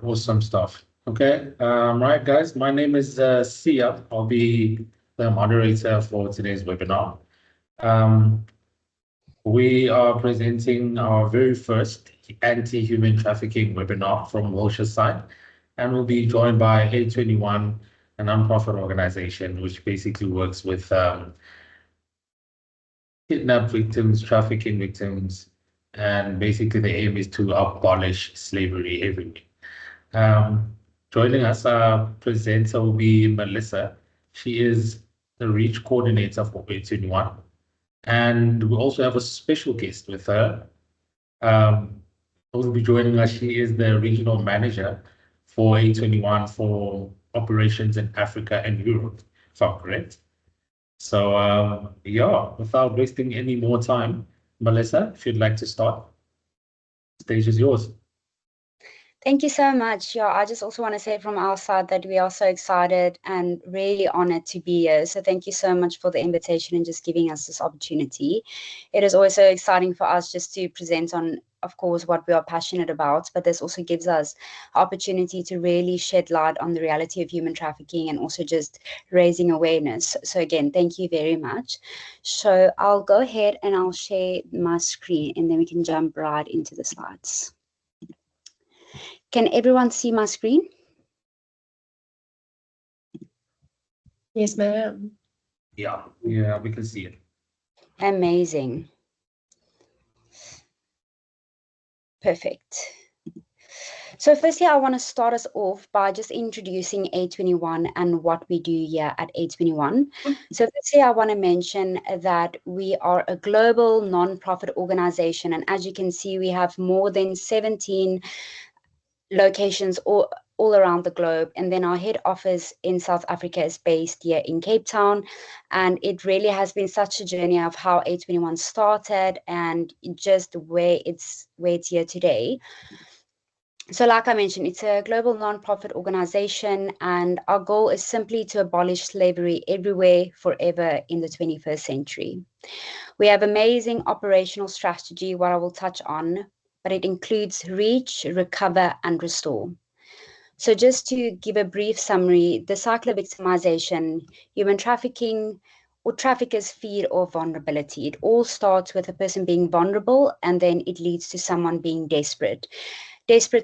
Awesome stuff. Okay, right, guys. My name is Sia. I'll be the moderator for today's webinar. We are presenting our very first anti-human trafficking webinar from Willshir's side, and we'll be joined by A21, a nonprofit organization which basically works with kidnapped victims, trafficking victims, and basically the aim is to abolish slavery everywhere. Joining us, our presenter will be Melissa. She is the reach coordinator for A21. And we also have a special guest with her. Who will be joining us. She is the regional manager for A21 for operations in Africa and Europe, if I'm correct. So, yeah, without wasting any more time, Melissa, if you'd like to start, the stage is yours. Thank you so much. Yeah, I just also want to say from our side that we are so excited and really honored to be here. So thank you so much for the invitation and just giving us this opportunity. It is also exciting for us just to present on, of course, what we are passionate about, but this also gives us opportunity to really shed light on the reality of human trafficking and also just raising awareness. So again, thank you very much. So I'll go ahead and I'll share my screen and then we can jump right into the slides. Can everyone see my screen? Yes, ma'am. Yeah, we can see it. Amazing. Perfect. So firstly, I want to start us off by just introducing A21 and what we do here at A21. So firstly, I want to mention that we are a global non-profit organization. And as you can see, we have more than 17 locations all around the globe, and then our head office in South Africa is based here in Cape Town. And it really has been such a journey of how A21 started and just where it's here today. So like I mentioned, it's a global non-profit organization, and our goal is simply to abolish slavery everywhere, forever in the 21st century. We have amazing operational strategy, what I will touch on, but it includes reach, recover, and restore. So just to give a brief summary, the cycle of victimization, human trafficking, or traffickers feed off vulnerability. It all starts with a person being vulnerable, and then it leads to someone being desperate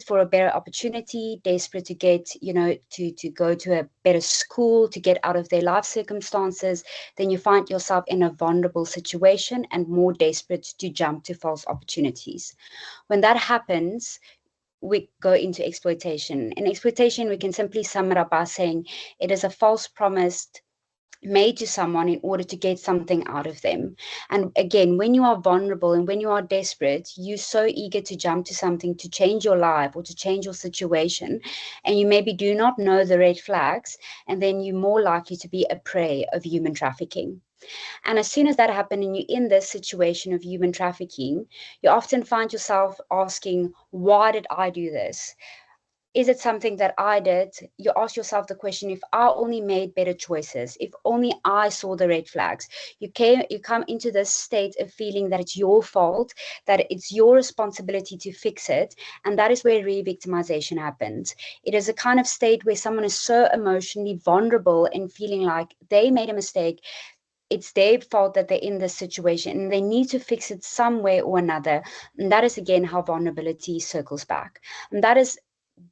for a better opportunity, desperate to get, to go to a better school, to get out of their life circumstances. Then you find yourself in a vulnerable situation and more desperate to jump to false opportunities. When that happens, we go into exploitation. In exploitation, we can simply sum it up by saying it is a false promise made to someone in order to get something out of them. And again, when you are vulnerable and when you are desperate, you're so eager to jump to something to change your life or to change your situation, and you maybe do not know the red flags, and then you're more likely to be a prey of human trafficking. And as soon as that happens and you're in this situation of human trafficking, you often find yourself asking, why did I do this? Is it something that I did? You ask yourself the question, if I only made better choices, if only I saw the red flags, you come into this state of feeling that it's your fault, that it's your responsibility to fix it. And that is where re-victimization happens. It is a kind of state where someone is so emotionally vulnerable and feeling like they made a mistake. It's their fault that they're in this situation and they need to fix it some way or another. And that is again how vulnerability circles back. And that is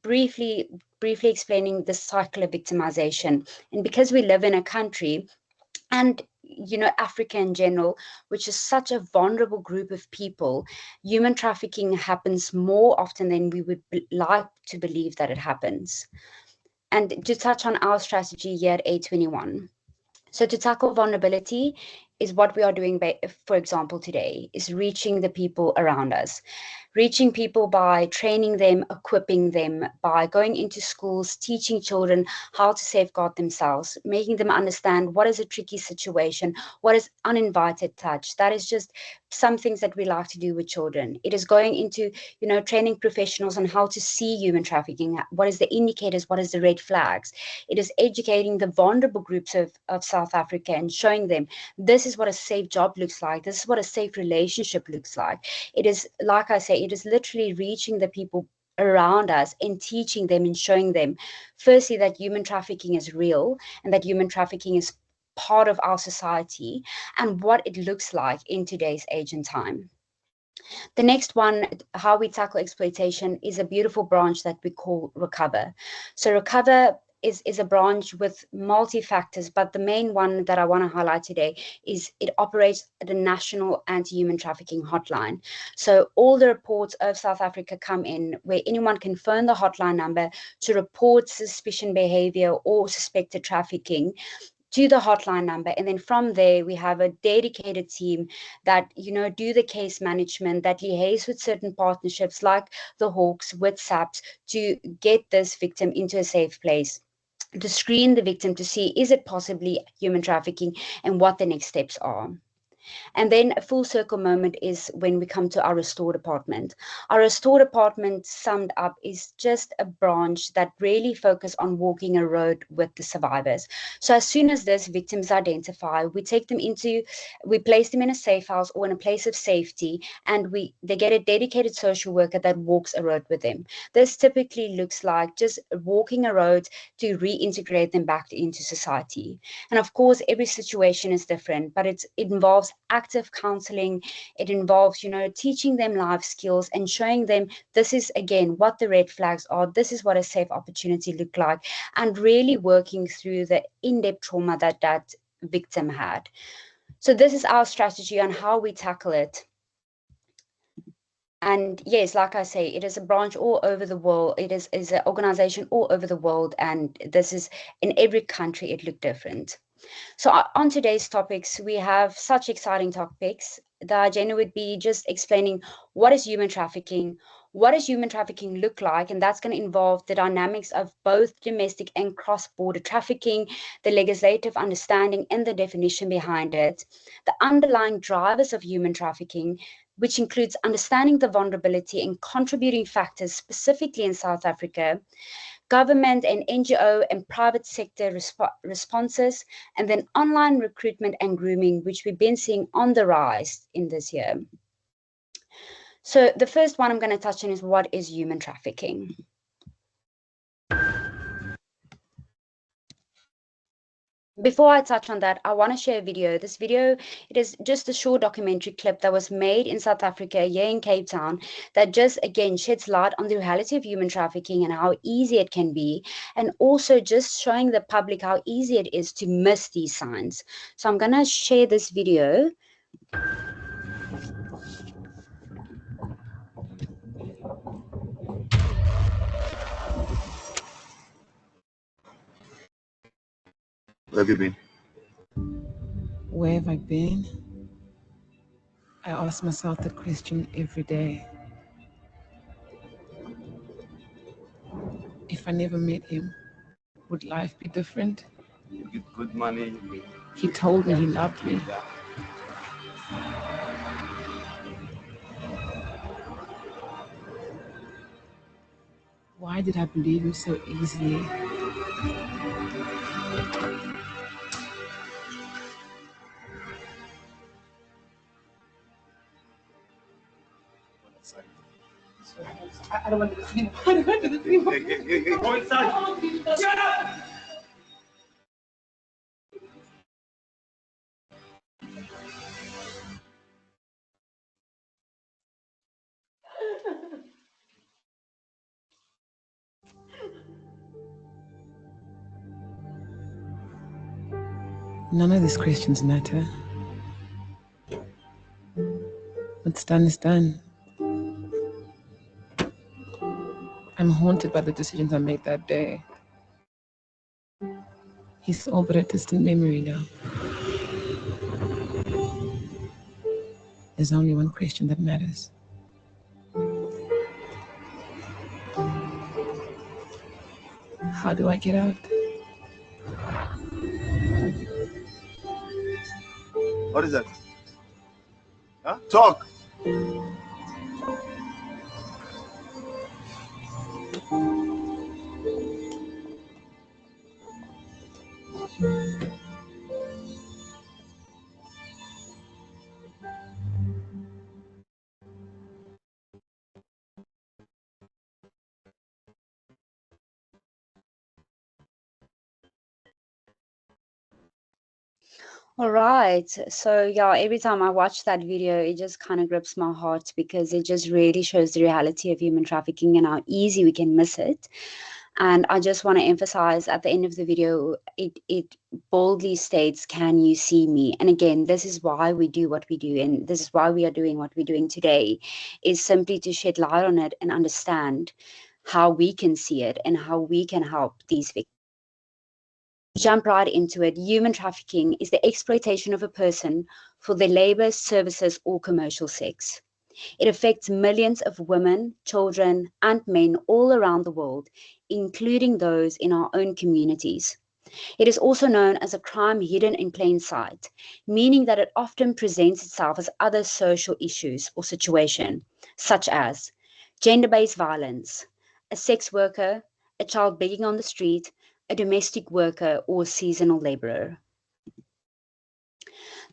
briefly explaining the cycle of victimization. And because we live in a country and Africa in general, which is such a vulnerable group of people, human trafficking happens more often than we would like to believe that it happens. And to touch on our strategy here at A21. So to tackle vulnerability is what we are doing, for example, today, is reaching the people around us. Reaching people by training them, equipping them, by going into schools, teaching children how to safeguard themselves, making them understand what is a tricky situation, what is uninvited touch. That is just some things that we like to do with children. It is going into, training professionals on how to see human trafficking, what is the indicators, what is the red flags. It is educating the vulnerable groups of South Africa and showing them this is what a safe job looks like, this is what a safe relationship looks like. It is, like I say, it is literally reaching the people around us and teaching them and showing them, firstly, that human trafficking is real and that human trafficking is part of our society and what it looks like in today's age and time. The next one, how we tackle exploitation, is a beautiful branch that we call Recover. So Recover is a branch with multi-factors, but the main one that I want to highlight today is it operates at a national anti-human trafficking hotline. So all the reports of South Africa come in where anyone can phone the hotline number to report suspicion behavior or suspected trafficking to the hotline number, and then from there we have a dedicated team that do the case management, that liaise with certain partnerships like the Hawks with SAPS to get this victim into a safe place, to screen the victim to see is it possibly human trafficking and what the next steps are. And then a full circle moment is when we come to our restore department. Our restore department, summed up, is just a branch that really focus on walking a road with the survivors. So as soon as this victim is identified, we place them in a safe house or in a place of safety, and they get a dedicated social worker that walks a road with them. This typically looks like just walking a road to reintegrate them back into society. And of course, every situation is different, but it involves active counseling. It involves, teaching them life skills and showing them this is, again, what the red flags are. This is what a safe opportunity look like, and really working through the in-depth trauma that victim had. So this is our strategy on how we tackle it. And yes, like I say, it is a branch all over the world. It is an organization all over the world, and this is in every country it look different. So on today's topics, we have such exciting topics. The agenda would be just explaining what is human trafficking, what does human trafficking look like, and that's going to involve the dynamics of both domestic and cross-border trafficking, the legislative understanding and the definition behind it, the underlying drivers of human trafficking, which includes understanding the vulnerability and contributing factors specifically in South Africa, government and NGO and private sector responses, and then online recruitment and grooming, which we've been seeing on the rise in this year. So the first one I'm going to touch on is what is human trafficking? Before I touch on that, I want to share a video. This video, it is just a short documentary clip that was made in South Africa, here in Cape Town, that just, again, sheds light on the reality of human trafficking and how easy it can be, and also just showing the public how easy it is to miss these signs. So I'm going to share this video. Where have you been? Where have I been? I ask myself that question every day. If I never met him, would life be different? You get good money. He told me he loved me. Why did I believe him so easily? I don't want to do this anymore. I don't want to do this anymore. Go inside. Shut up! None of these questions matter. What's done is done. I'm haunted by the decisions I made that day. He's all but a distant memory now. There's only one question that matters. How do I get out? What is that? Huh? Talk. All right. So yeah, every time I watch that video, it just kind of grips my heart because it just really shows the reality of human trafficking and how easy we can miss it. And I just want to emphasize at the end of the video, it boldly states, "Can you see me?" And again, this is why we do what we do, and this is why we are doing what we're doing today, is simply to shed light on it and understand how we can see it and how we can help these victims. Jump right into it. Human trafficking is the exploitation of a person for their labor, services, or commercial sex. It affects millions of women, children, and men all around the world, including those in our own communities. It is also known as a crime hidden in plain sight, meaning that it often presents itself as other social issues or situations, such as gender-based violence, a sex worker, a child begging on the street, a domestic worker, or seasonal laborer.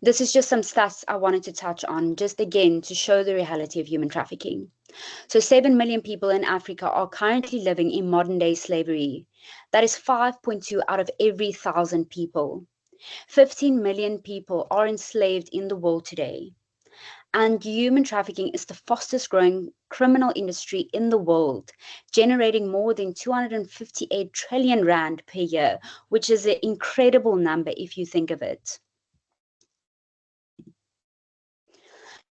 This is just some stats I wanted to touch on, just again to show the reality of human trafficking. So 7 million people in Africa are currently living in modern day slavery. That is 5.2 out of every 1,000 people. 15 million people are enslaved in the world today. And human trafficking is the fastest growing criminal industry in the world, generating more than 258 trillion rand per year, which is an incredible number if you think of it.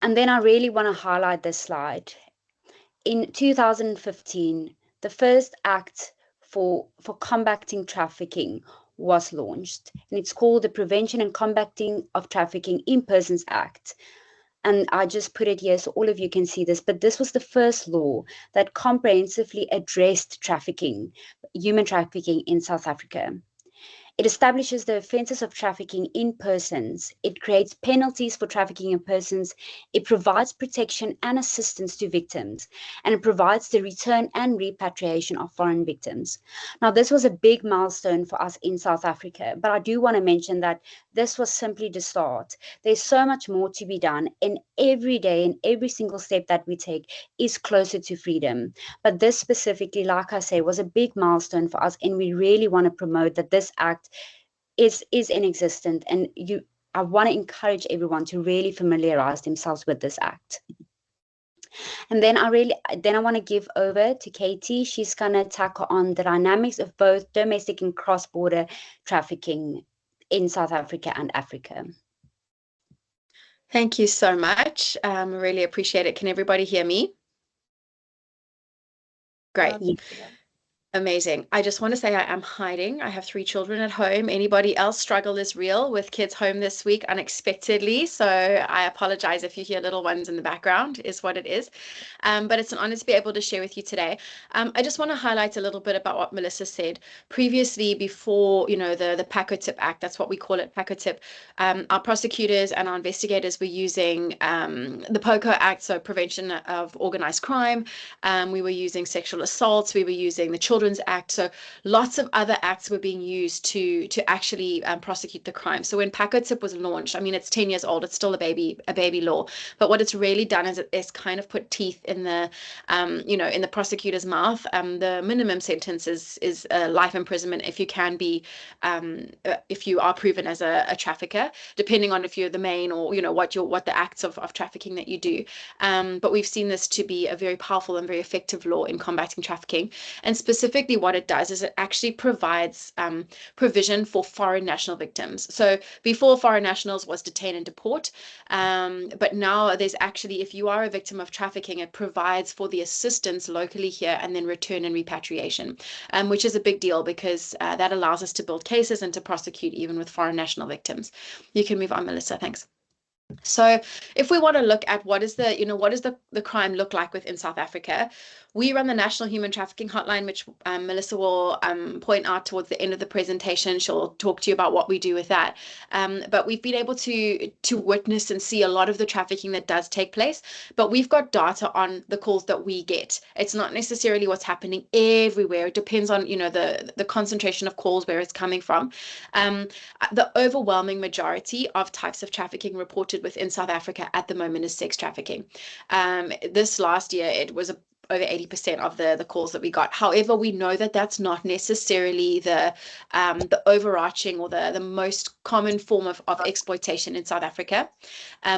And then I really want to highlight this slide. In 2015, the first act for combating trafficking was launched, and it's called the Prevention and Combating of Trafficking in Persons Act. And I just put it here so all of you can see this, but this was the first law that comprehensively addressed trafficking, human trafficking in South Africa. It establishes the offences of trafficking in persons. It creates penalties for trafficking in persons. It provides protection and assistance to victims, and it provides the return and repatriation of foreign victims. Now, this was a big milestone for us in South Africa, but I do want to mention that this was simply the start. There's so much more to be done, and every day and every single step that we take is closer to freedom. But this specifically, like I say, was a big milestone for us, and we really want to promote that this act is in existence, and I want to encourage everyone to really familiarize themselves with this act. And then I want to give over to Kati. She's going to tackle on the dynamics of both domestic and cross-border trafficking in South Africa and Africa. Thank you so much. Really appreciate it. Can everybody hear me? Great. Amazing. I just want to say I am hiding. I have 3 children at home. Anybody else struggle is real with kids home this week unexpectedly. So I apologize if you hear little ones in the background, is what it is. But it's an honor to be able to share with you today. I just want to highlight a little bit about what Melissa said. Previously, before, the PACO-TIP Act, that's what we call it, PACO-TIP, our prosecutors and our investigators were using the POCO Act, so Prevention of Organized Crime. We were using sexual assaults. We were using the Children's Act. So lots of other acts were being used to actually prosecute the crime. So when PACO-TIP was launched, I mean, it's 10 years old. It's still a baby law. But what it's really done is it's kind of put teeth in the, in the prosecutor's mouth. The minimum sentence is life imprisonment if you can be, if you are proven as a trafficker, depending on if you're the main or, what the acts of trafficking that you do. But we've seen this to be a very powerful and very effective law in combating trafficking. And specifically what it does is it actually provides provision for foreign national victims. So before, foreign nationals was detain and deport, but now there's actually, if you are a victim of trafficking, it provides for the assistance locally here and then return and repatriation, which is a big deal because that allows us to build cases and to prosecute even with foreign national victims. You can move on, Melissa. Thanks. So if we want to look at what does the crime look like within South Africa, we run the National Human Trafficking Hotline, which Melissa will point out towards the end of the presentation. She'll talk to you about what we do with that. But we've been able to witness and see a lot of the trafficking that does take place. But we've got data on the calls that we get. It's not necessarily what's happening everywhere. It depends on the concentration of calls, where it's coming from. The overwhelming majority of types of trafficking reported within South Africa at the moment is sex trafficking. This last year, it was over 80% of the calls that we got. However, we know that that's not necessarily the overarching or the most common form of exploitation in South Africa.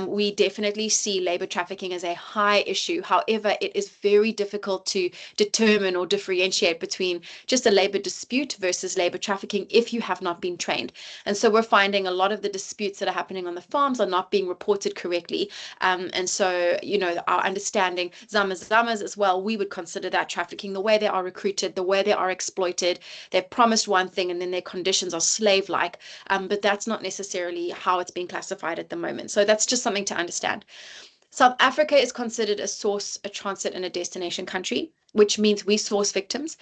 We definitely see labor trafficking as a high issue. However, it is very difficult to determine or differentiate between just a labor dispute versus labor trafficking if you have not been trained. And so we're finding a lot of the disputes that are happening on the farms are not being reported correctly. And so, you know, our understanding, zamas as well, we would consider that trafficking, the way they are recruited, the way they are exploited. They're promised one thing and then their conditions are slave-like, but that's not necessarily how it's being classified at the moment. So that's just something to understand. South Africa is considered a source, a transit, and a destination country, which means we source victims,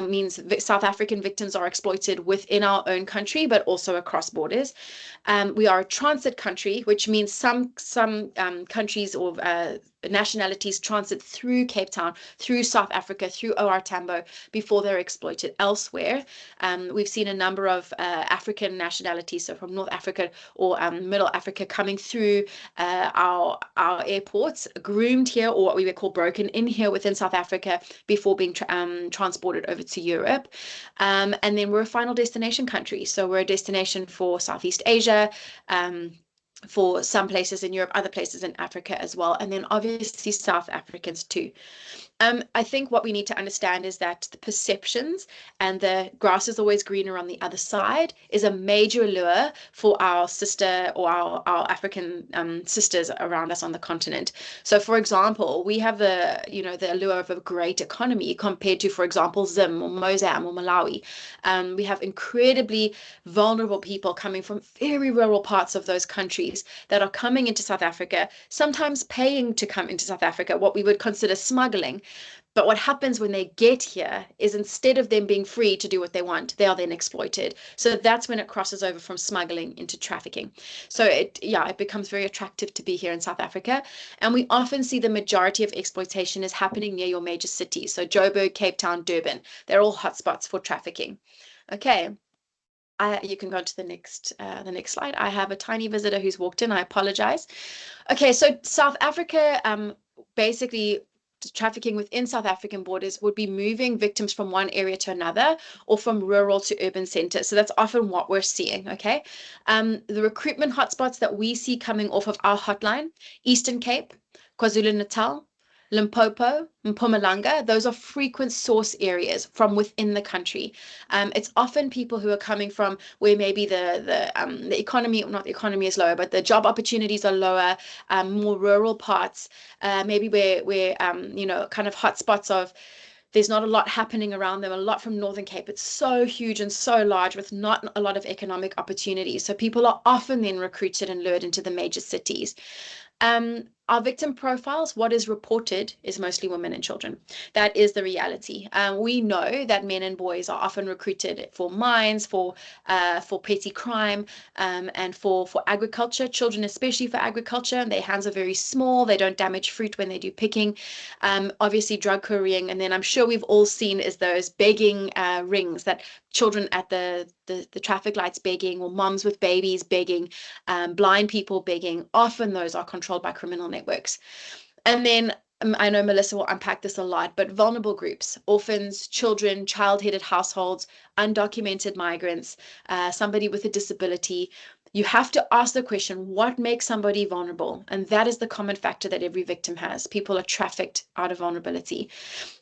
means South African victims are exploited within our own country, but also across borders. We are a transit country, which means some countries or nationalities transit through Cape Town, through South Africa, through OR Tambo before they're exploited elsewhere. We've seen a number of African nationalities, so from North Africa or Middle Africa, coming through our airports, groomed here, or what we would call broken in here within South Africa before being transported over to Europe. And then we're a final destination country. So we're a destination for Southeast Asia, for some places in Europe, other places in Africa as well, and then obviously South Africans too. I think what we need to understand is that the perceptions and the grass is always greener on the other side is a major lure for our sister or our African sisters around us on the continent. So, for example, we have the allure of a great economy compared to, for example, Zim or Mozambique or Malawi. We have incredibly vulnerable people coming from very rural parts of those countries that are coming into South Africa, sometimes paying to come into South Africa, what we would consider smuggling. But what happens when they get here is instead of them being free to do what they want, they are then exploited. So that's when it crosses over from smuggling into trafficking. So it becomes very attractive to be here in South Africa. And we often see the majority of exploitation is happening near your major cities. So Joburg, Cape Town, Durban, they're all hotspots for trafficking. Okay. You can go to the next slide. I have a tiny visitor who's walked in. I apologize. Okay, so South Africa, basically, trafficking within South African borders would be moving victims from one area to another or from rural to urban centers. So that's often what we're seeing, okay? The recruitment hotspots that we see coming off of our hotline, Eastern Cape, KwaZulu-Natal, Limpopo, Mpumalanga, those are frequent source areas from within the country. It's often people who are coming from where maybe the economy, not the economy is lower, but the job opportunities are lower, more rural parts, maybe where kind of hotspots of there's not a lot happening around them, a lot from Northern Cape. It's so huge and so large with not a lot of economic opportunities. So people are often then recruited and lured into the major cities. Our victim profiles, what is reported is mostly women and children. That is the reality. We know that men and boys are often recruited for mines, for petty crime, and for agriculture. Children, especially for agriculture, their hands are very small. They don't damage fruit when they do picking. Obviously, drug couriering, and then I'm sure we've all seen is those begging rings that children at the traffic lights begging, or moms with babies begging, blind people begging. Often those are controlled by criminal networks. And then I know Melissa will unpack this a lot, but vulnerable groups, orphans, children, child-headed households, undocumented migrants, somebody with a disability. You have to ask the question, what makes somebody vulnerable? And that is the common factor that every victim has. People are trafficked out of vulnerability.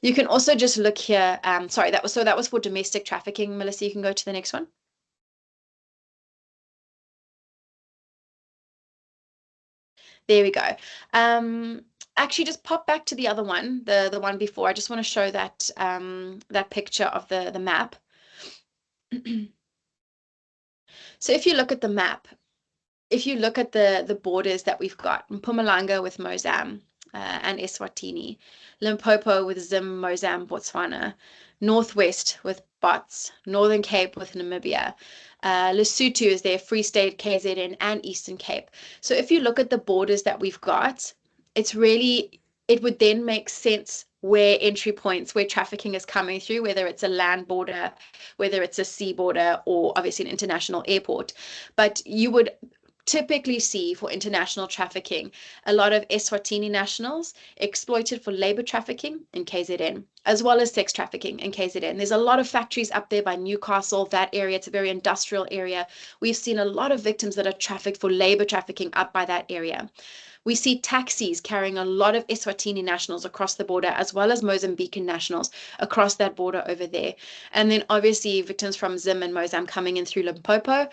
You can also just look here. Sorry, that was for domestic trafficking. Melissa, you can go to the next one. There we go. Actually, just pop back to the other one, the one before. I just want to show that that picture of the map. So if you look at the map, if you look at the borders that we've got, Mpumalanga with Mozambique and Eswatini, Limpopo with Zim, Mozambique, Botswana, Northwest with Bots, Northern Cape with Namibia, Lesotho is there, Free State, KZN, and Eastern Cape. So if you look at the borders that we've got, it would then make sense where entry points, where trafficking is coming through, whether it's a land border, whether it's a sea border, or obviously an international airport. But typically see for international trafficking a lot of Eswatini nationals exploited for labor trafficking in KZN, as well as sex trafficking in KZN. There's a lot of factories up there by Newcastle, that area. It's a very industrial area. We've seen a lot of victims that are trafficked for labor trafficking up by that area. We see taxis carrying a lot of Eswatini nationals across the border, as well as Mozambican nationals across that border over there. And then obviously victims from Zim and Mozambique coming in through Limpopo,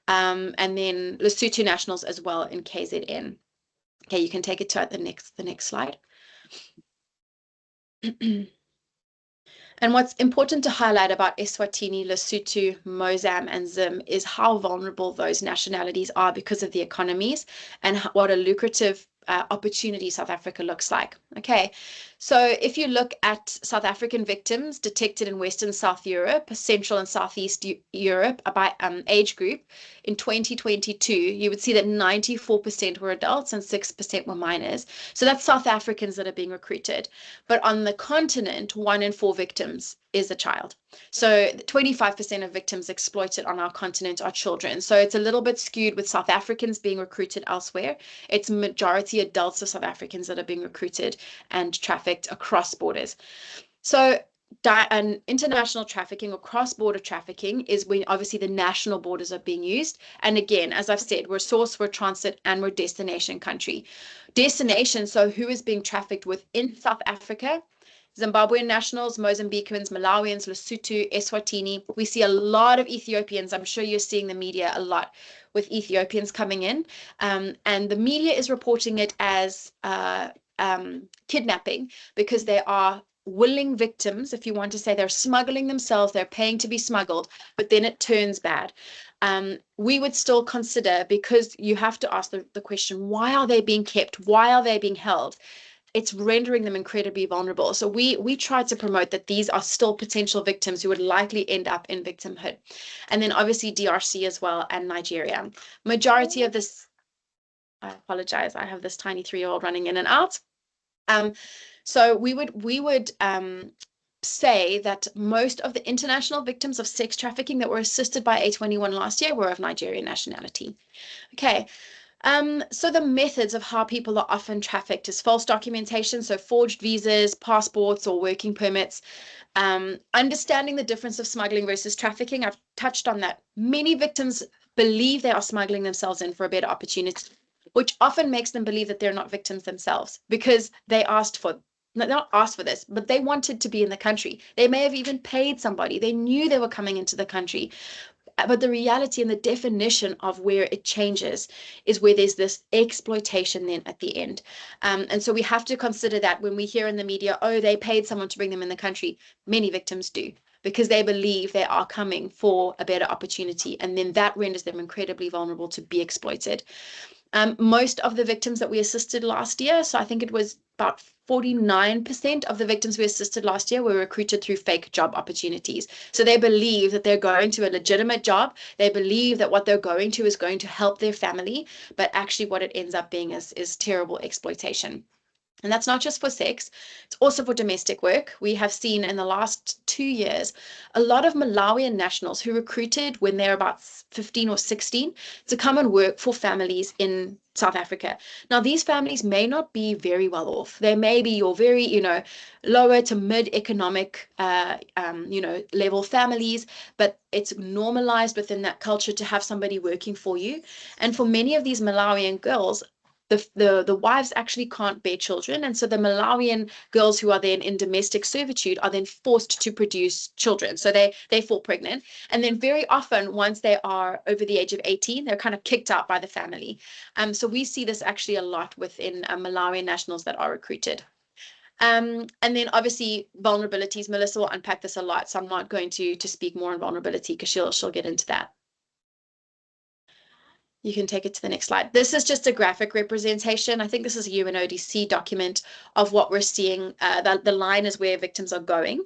and then Lesotho nationals as well in KZN. Okay, you can take it to the next slide. And what's important to highlight about Eswatini, Lesotho, Mozambique, and Zim is how vulnerable those nationalities are because of the economies and what a lucrative opportunity South Africa looks like. Okay, so if you look at South African victims detected in Western South Europe, Central and Southeast Europe by age group, in 2022, you would see that 94% were adults and 6% were minors. So that's South Africans that are being recruited. But on the continent, 1 in 4 victims is a child. So 25% of victims exploited on our continent are children. So it's a little bit skewed with South Africans being recruited elsewhere. It's majority adults of South Africans that are being recruited and trafficked across borders. So international trafficking or cross-border trafficking is when obviously the national borders are being used. And again, as I've said, we're source, we're transit, and we're destination country. Destination, so who is being trafficked within South Africa? Zimbabwean nationals, Mozambicans, Malawians, Lesotho, Eswatini. We see a lot of Ethiopians. I'm sure you're seeing the media a lot with Ethiopians coming in. And the media is reporting it as kidnapping because they are willing victims, if you want to say. They're smuggling themselves, they're paying to be smuggled, but then it turns bad. We would still consider, because you have to ask the question, why are they being kept? Why are they being held? It's rendering them incredibly vulnerable. So we try to promote that these are still potential victims who would likely end up in victimhood. And then obviously DRC as well, and Nigeria. Majority of this, I apologize, I have this tiny 3-year-old running in and out. So we would say that most of the international victims of sex trafficking that were assisted by A21 last year were of Nigerian nationality. Okay. So the methods of how people are often trafficked is false documentation, so forged visas, passports, or working permits. Understanding the difference of smuggling versus trafficking, I've touched on that. Many victims believe they are smuggling themselves in for a better opportunity, which often makes them believe that they're not victims themselves because they not asked for this, but they wanted to be in the country. They may have even paid somebody. They knew they were coming into the country. But the reality and the definition of where it changes is where there's this exploitation then at the end. And so we have to consider that when we hear in the media, oh, they paid someone to bring them in the country. Many victims do, because they believe they are coming for a better opportunity. And then that renders them incredibly vulnerable to be exploited. Most of the victims that we assisted last year, so I think it was about 49% of the victims we assisted last year were recruited through fake job opportunities. So they believe that they're going to a legitimate job. They believe that what they're going to is going to help their family, but actually what it ends up being is terrible exploitation. And that's not just for sex, it's also for domestic work. We have seen in the last 2 years a lot of Malawian nationals who recruited when they're about 15 or 16 to come and work for families in South Africa. Now, these families may not be very well off. They may be your very, lower to mid economic, level families, but it's normalized within that culture to have somebody working for you. And for many of these Malawian girls, the wives actually can't bear children, and so the Malawian girls who are then in domestic servitude are then forced to produce children. So they fall pregnant, and then very often once they are over the age of 18, they're kind of kicked out by the family. So we see this actually a lot within Malawian nationals that are recruited. And then obviously vulnerabilities. Melissa will unpack this a lot, so I'm not going to speak more on vulnerability because she'll get into that. You can take it to the next slide. This is just a graphic representation. I think this is a UNODC document of what we're seeing. The line is where victims are going.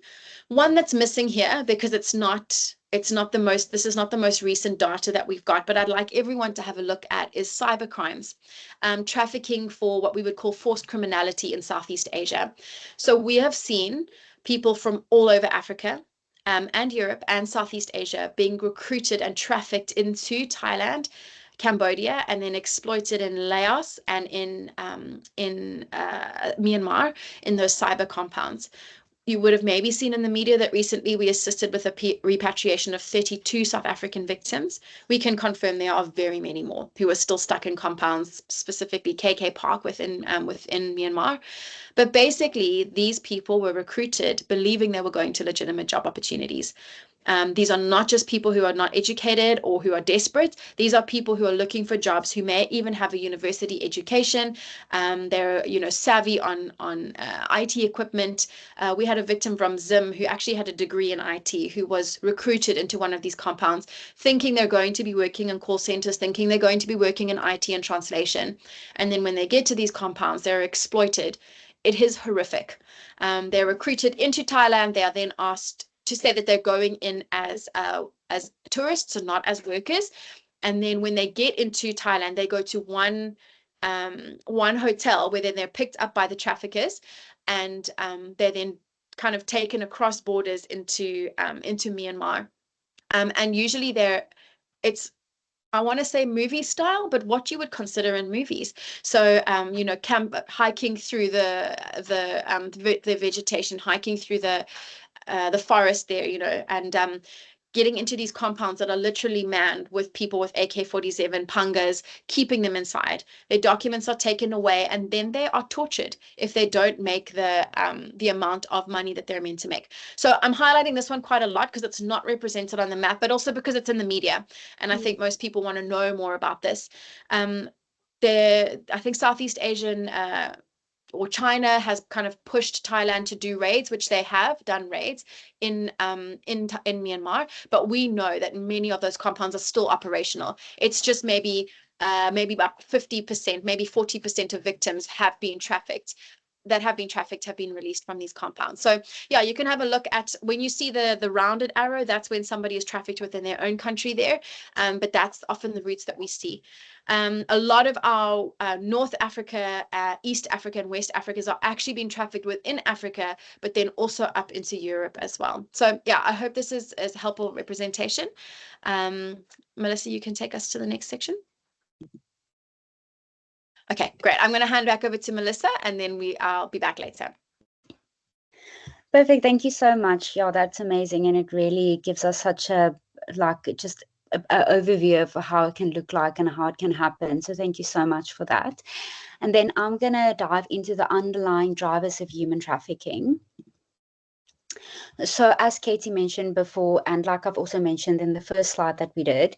One that's missing here, because this is not the most recent data that we've got, but I'd like everyone to have a look at, is cyber crimes, trafficking for what we would call forced criminality in Southeast Asia. So we have seen people from all over Africa and Europe and Southeast Asia being recruited and trafficked into Thailand, Cambodia, and then exploited in Laos and in Myanmar in those cyber compounds. You would have maybe seen in the media that recently we assisted with a repatriation of 32 South African victims. We can confirm there are very many more who are still stuck in compounds, specifically KK Park within Myanmar. But basically, these people were recruited believing they were going to legitimate job opportunities. These are not just people who are not educated or who are desperate. These are people who are looking for jobs, who may even have a university education. They're, savvy on IT equipment. We had a victim from Zim who actually had a degree in IT, who was recruited into one of these compounds, thinking they're going to be working in call centers, thinking they're going to be working in IT and translation. And then when they get to these compounds, they're exploited. It is horrific. They're recruited into Thailand. They are then asked to say that they're going in as tourists and not as workers. And then when they get into Thailand, they go to one hotel where then they're picked up by the traffickers, and they're then kind of taken across borders into Myanmar. And usually it's, I want to say movie style, but what you would consider in movies. So, hiking through the vegetation, hiking through the forest there, and getting into these compounds that are literally manned with people with AK-47 pangas, keeping them inside. Their documents are taken away, and then they are tortured if they don't make the amount of money that they're meant to make. So I'm highlighting this one quite a lot because it's not represented on the map, but also because it's in the media, and I think most people want to know more about this. I think Southeast Asian or China has kind of pushed Thailand to do raids, which they have done raids in Myanmar. But we know that many of those compounds are still operational. It's just maybe about 50%, maybe 40% of victims have been trafficked. Have been released from these compounds. So yeah, you can have a look at, when you see the rounded arrow, that's when somebody is trafficked within their own country there. But that's often the routes that we see. A lot of our North Africa, East Africa, and West Africans are actually being trafficked within Africa, but then also up into Europe as well. So yeah, I hope this is helpful representation. Melissa, you can take us to the next section. Okay, great. I'm going to hand back over to Melissa, and then I'll be back later. Perfect. Thank you so much. Yeah, that's amazing. And it really gives us such a, just an overview of how it can look like and how it can happen. So thank you so much for that. And then I'm going to dive into the underlying drivers of human trafficking. So as Katie mentioned before, and like I've also mentioned in the first slide that we did,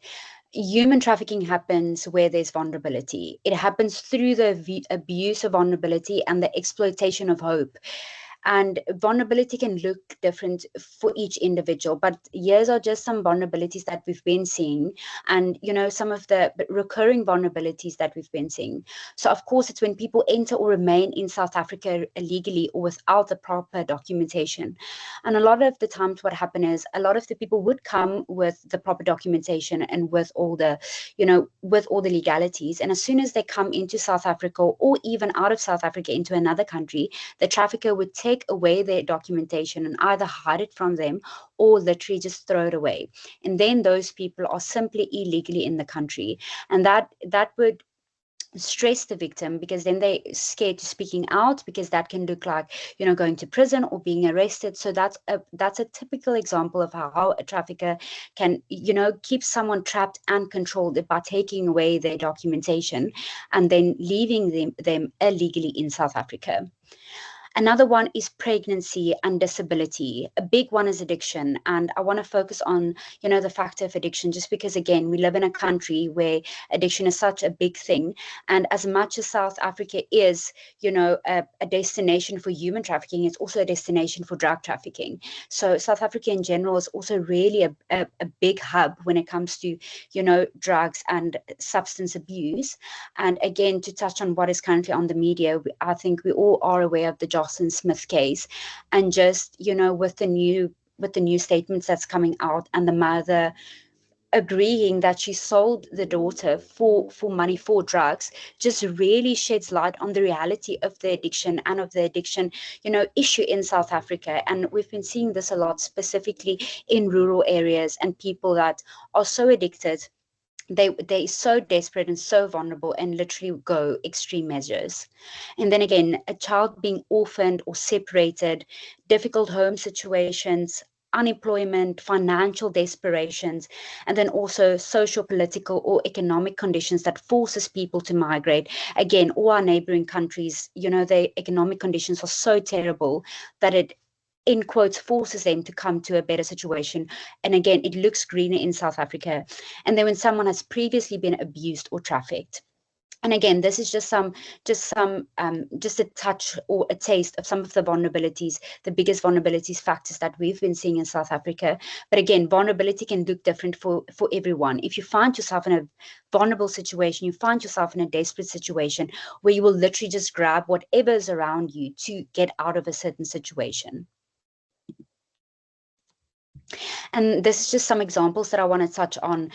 human trafficking happens where there's vulnerability. It happens through the abuse of vulnerability and the exploitation of hope. And vulnerability can look different for each individual, but here's are just some vulnerabilities that we've been seeing, and some of the recurring vulnerabilities that we've been seeing. So of course, it's when people enter or remain in South Africa illegally or without the proper documentation. And a lot of the times what happened is a lot of the people would come with the proper documentation and with all the with all the legalities, and as soon as they come into South Africa or even out of South Africa into another country, the trafficker would take away their documentation and either hide it from them or literally just throw it away. And then those people are simply illegally in the country. And that would stress the victim, because then they're scared to speaking out, because that can look like going to prison or being arrested. So that's a typical example of how a trafficker can keep someone trapped and controlled by taking away their documentation and then leaving them illegally in South Africa. Another one is pregnancy and disability. A big one is addiction. And I want to focus on, the factor of addiction, just because, again, we live in a country where addiction is such a big thing. And as much as South Africa is, a destination for human trafficking, it's also a destination for drug trafficking. So South Africa in general is also really a big hub when it comes to, drugs and substance abuse. And again, to touch on what is currently on the media, I think we all are aware of the Jocelyn Smith case, and just with the new statements that's coming out, and the mother agreeing that she sold the daughter for money for drugs, just really sheds light on the reality of the addiction and of the addiction issue in South Africa. And we've been seeing this a lot, specifically in rural areas, and people that are so addicted they're so desperate and so vulnerable and literally go extreme measures. And then again, a child being orphaned or separated, difficult home situations, unemployment, financial desperations, and then also social, political, or economic conditions that forces people to migrate. Again, all our neighboring countries, their economic conditions are so terrible that it, in quotes, forces them to come to a better situation. And again, it looks greener in South Africa. And then when someone has previously been abused or trafficked. And again, this is just a touch or a taste of some of the vulnerabilities, the biggest vulnerabilities factors that we've been seeing in South Africa. But again, vulnerability can look different for everyone. If you find yourself in a vulnerable situation, you find yourself in a desperate situation where you will literally just grab whatever is around you to get out of a certain situation. And this is just some examples that I want to touch on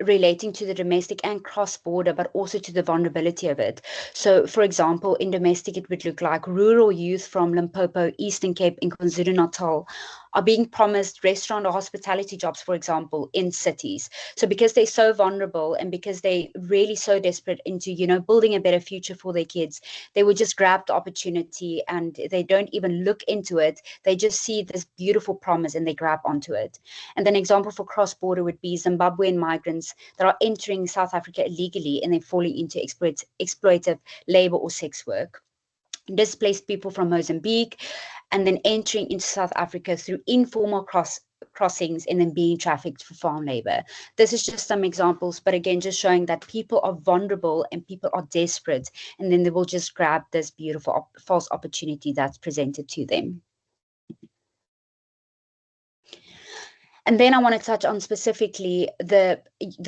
relating to the domestic and cross-border, but also to the vulnerability of it. So, for example, in domestic, it would look like rural youth from Limpopo, Eastern Cape, and KwaZulu-Natal are being promised restaurant or hospitality jobs, for example, in cities. So because they're so vulnerable and because they're really so desperate into, building a better future for their kids, they would just grab the opportunity and they don't even look into it. They just see this beautiful promise and they grab onto it. And then example for cross-border would be Zimbabwean migrants that are entering South Africa illegally and then falling into exploitative labor or sex work. Displaced people from Mozambique and then entering into South Africa through informal crossings and then being trafficked for farm labor. This is just some examples, but again, just showing that people are vulnerable and people are desperate, and then they will just grab this beautiful false opportunity that's presented to them. And then I want to touch on specifically the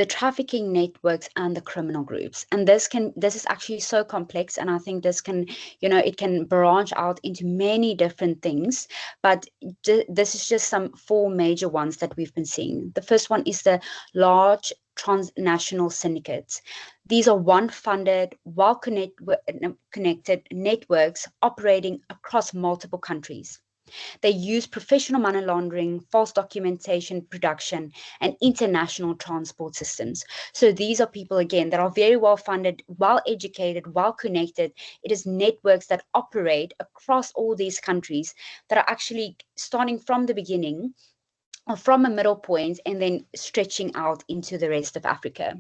trafficking networks and the criminal groups. And this is actually so complex, and I think this can, it can branch out into many different things. But this is just some 4 major ones that we've been seeing. The first one is the large transnational syndicates. These are one-funded, well-connected networks operating across multiple countries. They use professional money laundering, false documentation production, and international transport systems. So these are people, again, that are very well funded, well educated, well connected. It is networks that operate across all these countries that are actually starting from the beginning or from a middle point and then stretching out into the rest of Africa.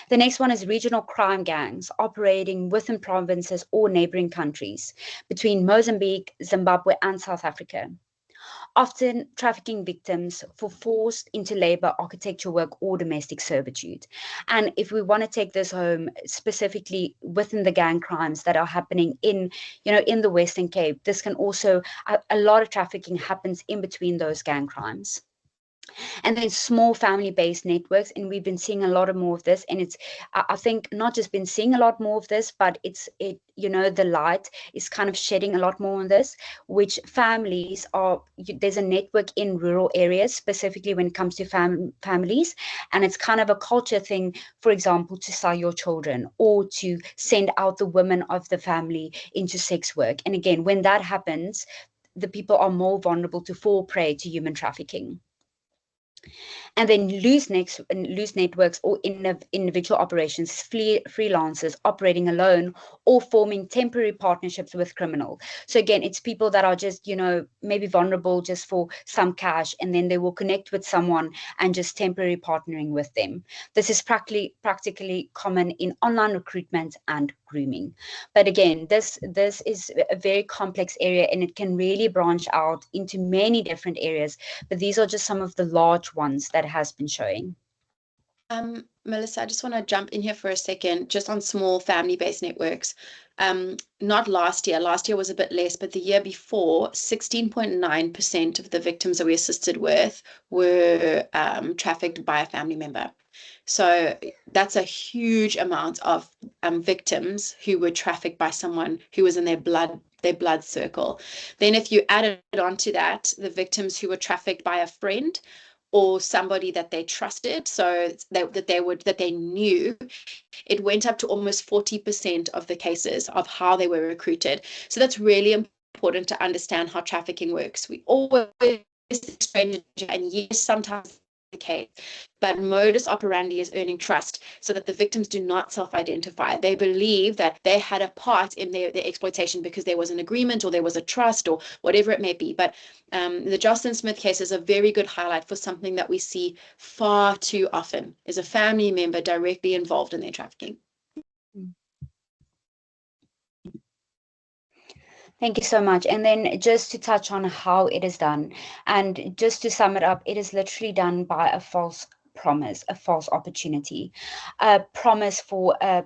The next one is regional crime gangs operating within provinces or neighboring countries between Mozambique, Zimbabwe, and South Africa. Often trafficking victims for forced into labor, architectural work, or domestic servitude. And if we want to take this home specifically within the gang crimes that are happening in the Western Cape, this can also, a lot of trafficking happens in between those gang crimes. And then small family-based networks, and we've been seeing a lot more of this, and it's, I think, not just been seeing a lot more of this, but the light is kind of shedding a lot more on this, which families are, there's a network in rural areas, specifically when it comes to families, and it's kind of a culture thing, for example, to sell your children or to send out the women of the family into sex work. And again, when that happens, the people are more vulnerable to fall prey to human trafficking. And then loose networks or individual operations, freelancers operating alone or forming temporary partnerships with criminal. So again, it's people that are just, maybe vulnerable just for some cash, and then they will connect with someone and just temporary partnering with them. This is practically common in online recruitment and grooming. But again, this is a very complex area, and it can really branch out into many different areas. But these are just some of the large ones that has been showing. Melissa, I just want to jump in here for a second, just on small family-based networks. Not last year was a bit less, but the year before, 16.9% of the victims that we assisted with were trafficked by a family member. So that's a huge amount of victims who were trafficked by someone who was in their blood circle. Then if you added onto that, the victims who were trafficked by a friend or somebody that they trusted, so that they knew, it went up to almost 40% of the cases of how they were recruited. So that's really important to understand how trafficking works. We always stranger, and yes, sometimes case. But modus operandi is earning trust so that the victims do not self-identify. They believe that they had a part in their exploitation because there was an agreement or there was a trust or whatever it may be. But the Jocelyn Smith case is a very good highlight for something that we see far too often, is a family member directly involved in their trafficking. Thank you so much. And then just to touch on how it is done, and just to sum it up, it is literally done by a false promise, a false opportunity, a promise for a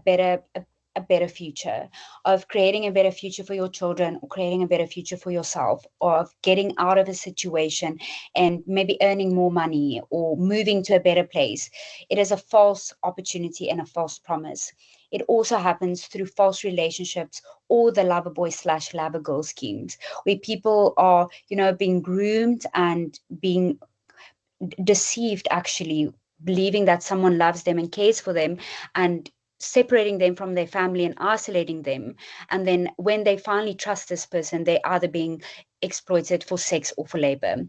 better future, of creating a better future for your children, or creating a better future for yourself, or of getting out of a situation and maybe earning more money or moving to a better place. It is a false opportunity and a false promise. It also happens through false relationships or the lover boy / lover girl schemes, where people are, being groomed and being deceived, actually believing that someone loves them and cares for them, and separating them from their family and isolating them. And then when they finally trust this person, they're either being exploited for sex or for labor.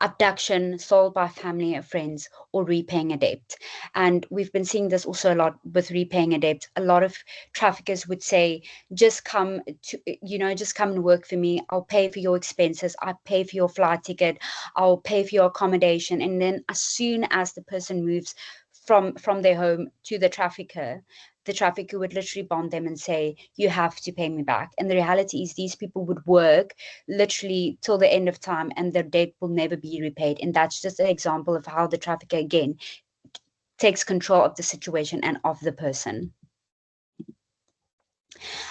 Abduction, sold by family or friends, or repaying a debt. And we've been seeing this also a lot with repaying a debt. A lot of traffickers would say, just come and work for me. I'll pay for your expenses. I'll pay for your flight ticket. I'll pay for your accommodation. And then as soon as the person moves from their home to the trafficker would literally bond them and say, you have to pay me back. And the reality is these people would work literally till the end of time and their debt will never be repaid. And that's just an example of how the trafficker, again, takes control of the situation and of the person.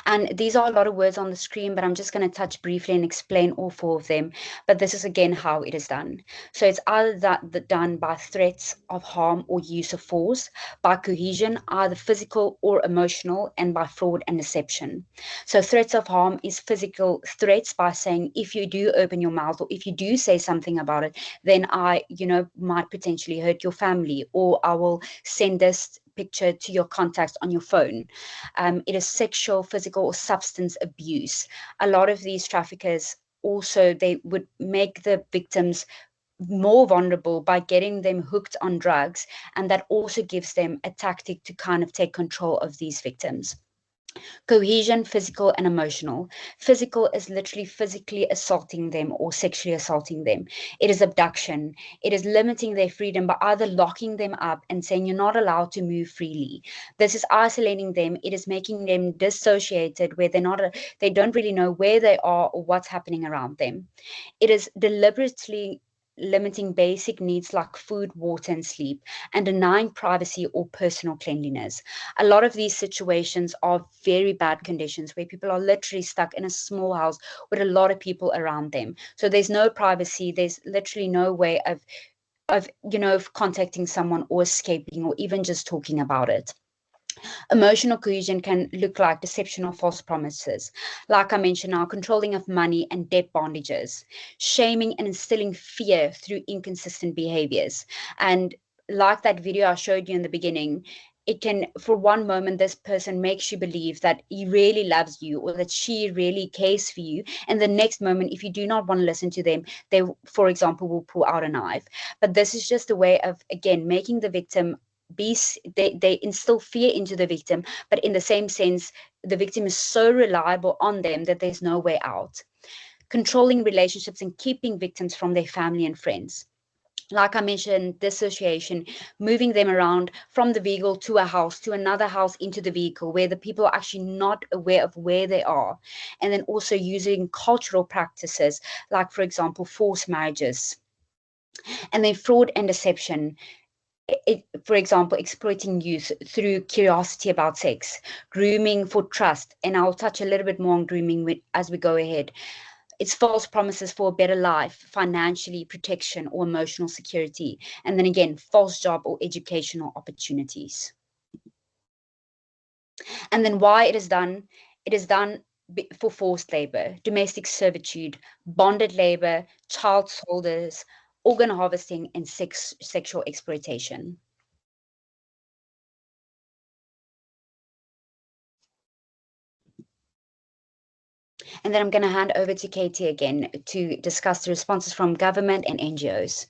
And these are a lot of words on the screen, but I'm just going to touch briefly and explain all 4 of them. But this is again how it is done. So it's either done by threats of harm or use of force, by coercion, either physical or emotional, and by fraud and deception. So threats of harm is physical threats by saying, if you do open your mouth or if you do say something about it, then I, might potentially hurt your family, or I will send this picture to your contacts on your phone. It is sexual, physical, or substance abuse. A lot of these traffickers also, they would make the victims more vulnerable by getting them hooked on drugs, and that also gives them a tactic to kind of take control of these victims. Cohesion, physical and emotional. Physical is literally physically assaulting them or sexually assaulting them. It is abduction. It is limiting their freedom by either locking them up and saying you're not allowed to move freely. This is isolating them. It is making them dissociated, where they don't really know where they are or what's happening around them. It is deliberately limiting basic needs like food, water, and sleep, and denying privacy or personal cleanliness. A lot of these situations are very bad conditions where people are literally stuck in a small house with a lot of people around them. So there's no privacy. There's literally no way of contacting someone or escaping or even just talking about it. Emotional cohesion can look like deception or false promises. Like I mentioned now, controlling of money and debt bondages, shaming and instilling fear through inconsistent behaviors. And like that video I showed you in the beginning, it can, for one moment, this person makes you believe that he really loves you or that she really cares for you. And the next moment, if you do not want to listen to them, they, for example, will pull out a knife. But this is just a way of, again, making the victim they instill fear into the victim, but in the same sense, the victim is so reliable on them that there's no way out. Controlling relationships and keeping victims from their family and friends. Like I mentioned, dissociation, moving them around from the vehicle to a house, to another house, into the vehicle, where the people are actually not aware of where they are. And then also using cultural practices, like, for example, forced marriages. And then fraud and deception. For example, exploiting youth through curiosity about sex, grooming for trust, and I'll touch a little bit more on grooming as we go ahead. It's false promises for a better life, financially, protection, or emotional security. And then again, false job or educational opportunities. And then why it is done for forced labor, domestic servitude, bonded labor, child soldiers, organ harvesting, and sexual exploitation. And then I'm going to hand over to Kati again to discuss the responses from government and NGOs.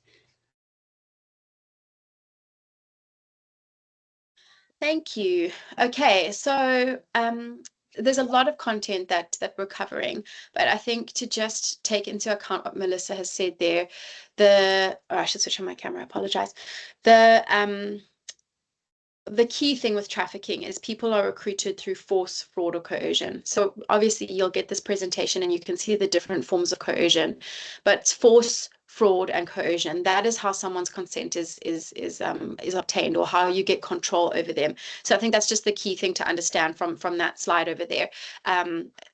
Thank you. Okay, so there's a lot of content that we're covering, but I think to just take into account what Melissa has said there, I should switch on my camera, I apologize. The key thing with trafficking is people are recruited through force, fraud, or coercion. So obviously you'll get this presentation and you can see the different forms of coercion, but force, fraud, and coercion, that is how someone's consent is obtained, or how you get control over them. So I think that's just the key thing to understand from that slide over there.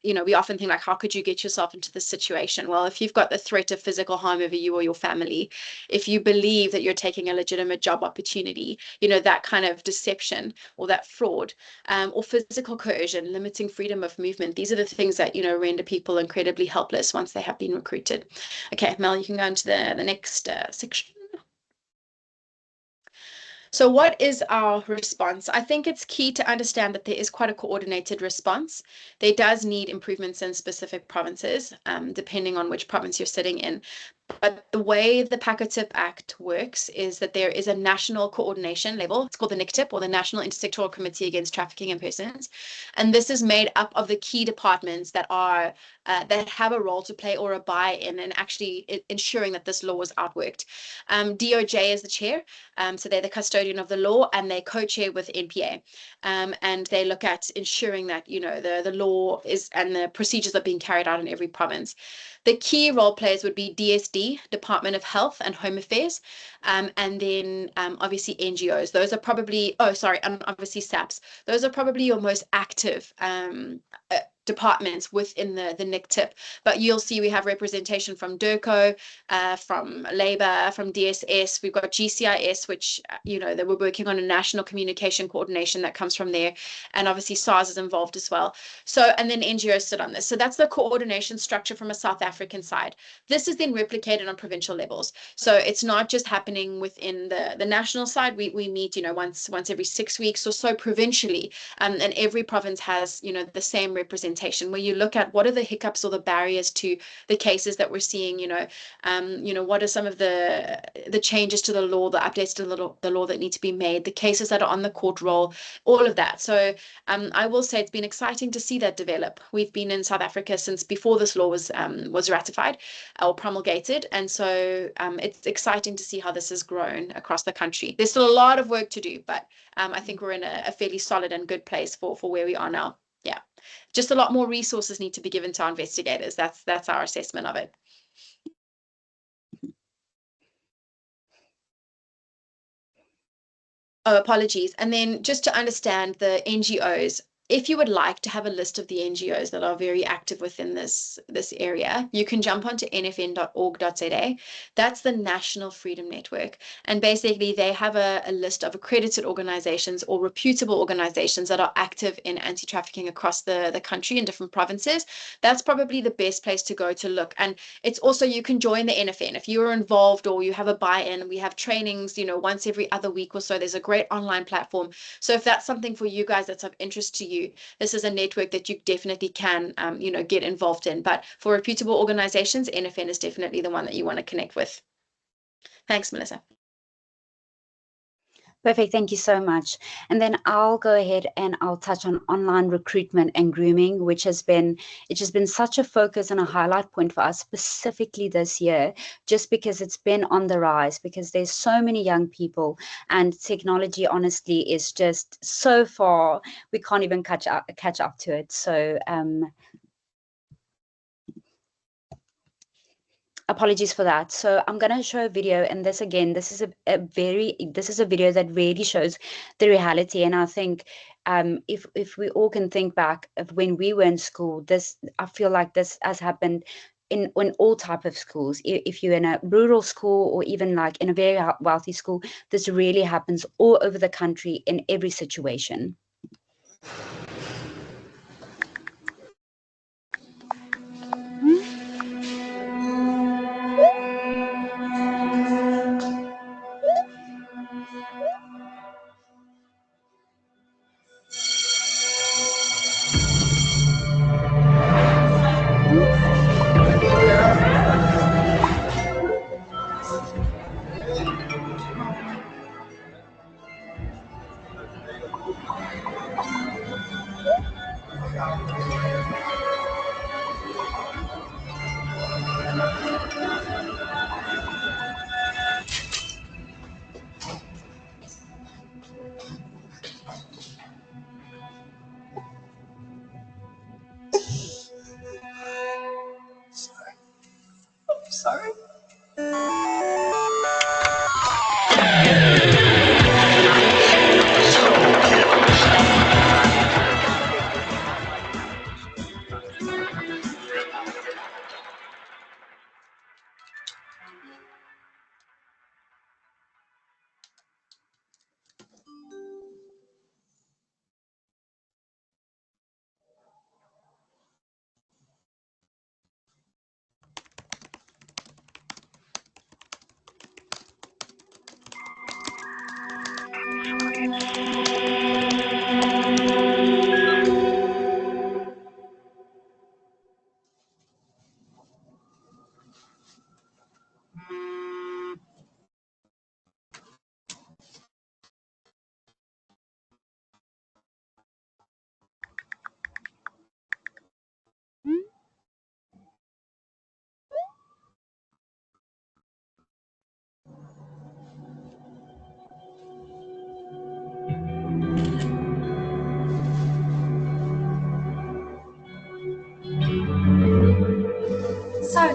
We often think, like, how could you get yourself into this situation? Well, if you've got the threat of physical harm over you or your family, if you believe that you're taking a legitimate job opportunity, that kind of deception or that fraud, or physical coercion, limiting freedom of movement, these are the things that render people incredibly helpless once they have been recruited. Okay, Mel, you can go into the next section. So what is our response? I think it's key to understand that there is quite a coordinated response. There does need improvements in specific provinces, depending on which province you're sitting in. But the way the Pakatip Act works is that there is a national coordination level. It's called the NICTIP, or the National Intersectoral Committee Against Trafficking in Persons. And this is made up of the key departments that are that have a role to play or a buy-in in actually ensuring that this law is outworked. DOJ is the chair, so they're the custodian of the law, and they co-chair with NPA. And they look at ensuring that the law is and the procedures are being carried out in every province. The key role players would be DSD, Department of Health and Home Affairs, and then obviously NGOs. Those are probably, and obviously SAPs. Those are probably your most active departments within the NICTIP, but you'll see we have representation from DIRCO, from Labour, from DSS. We've got GCIS, which that we're working on a national communication coordination that comes from there, and obviously SARS is involved as well. So, and then NGOs sit on this. So that's the coordination structure from a South African side. This is then replicated on provincial levels. So it's not just happening within the national side. We meet once every 6 weeks or so provincially, and every province has the same representation, where you look at what are the hiccups or the barriers to the cases that we're seeing, what are some of the changes to the law, the updates to the law that need to be made, the cases that are on the court roll, all of that. So I will say it's been exciting to see that develop. We've been in South Africa since before this law was ratified or promulgated, and so it's exciting to see how this has grown across the country. There's still a lot of work to do, but I think we're in a fairly solid and good place for where we are now. Yeah, just a lot more resources need to be given to our investigators. That's our assessment of it. Oh, apologies. And then just to understand the NGOs, if you would like to have a list of the NGOs that are very active within this area, you can jump onto nfn.org.za. That's the National Freedom Network. And basically, they have a list of accredited organizations or reputable organizations that are active in anti-trafficking across the country in different provinces. That's probably the best place to go to look. And it's also, you can join the NFN. If you're involved or you have a buy-in, we have trainings, once every other week or so. There's a great online platform. So if that's something for you guys that's of interest to you, this is a network that you definitely can, get involved in. But for reputable organizations, NFN is definitely the one that you want to connect with. Thanks, Melissa. Perfect. Thank you so much. And then I'll go ahead and I'll touch on online recruitment and grooming, which has been such a focus and a highlight point for us specifically this year, just because it's been on the rise, because there's so many young people and technology honestly is just so far, we can't even catch up to it. So apologies for that. So I'm going to show a video, and this is a video that really shows the reality. And I think if we all can think back of when we were in school, I feel like this has happened in all type of schools. If you're in a rural school or even like in a very wealthy school, this really happens all over the country in every situation.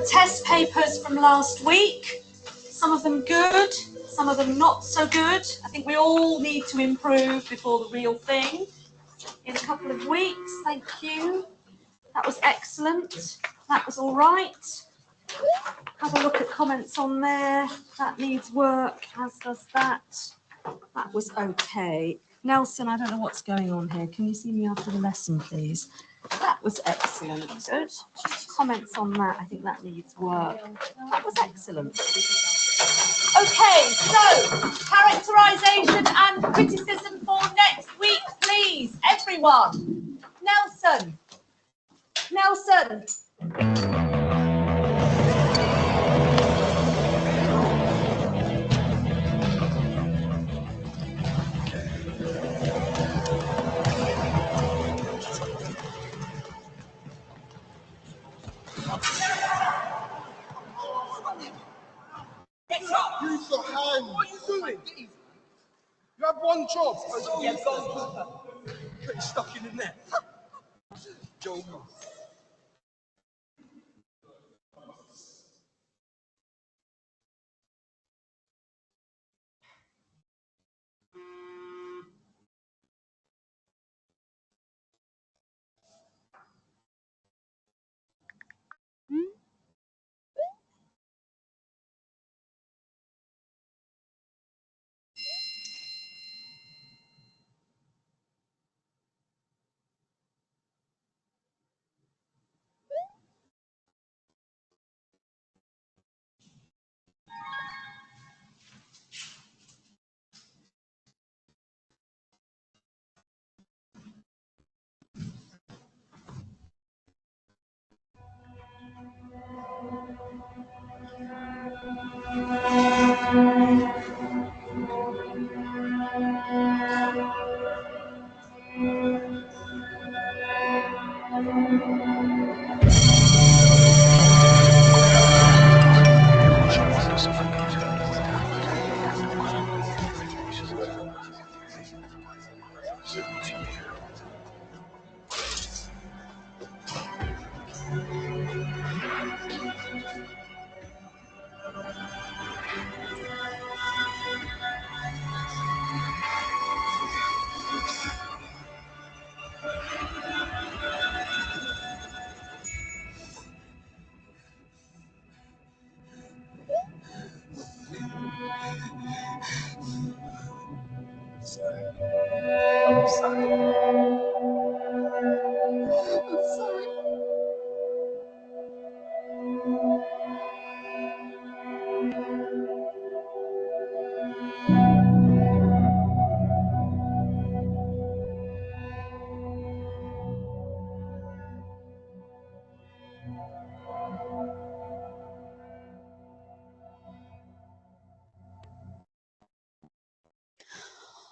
test papers from last week. Some of them good, some of them not so good. I think we all need to improve before the real thing in a couple of weeks. Thank you. That was excellent. That was all right. Have a look at comments on there. That needs work, as does that. That was okay. Nelson, I don't know what's going on here. Can you see me after the lesson, please? That was excellent. Good. Comments on that. I think that needs work. That was excellent. Okay, so characterization and criticism for next week, please, everyone. Nelson. Nelson. Use your hand. What are you doing? You have one job. Yes, put it stuck in the net. Joe.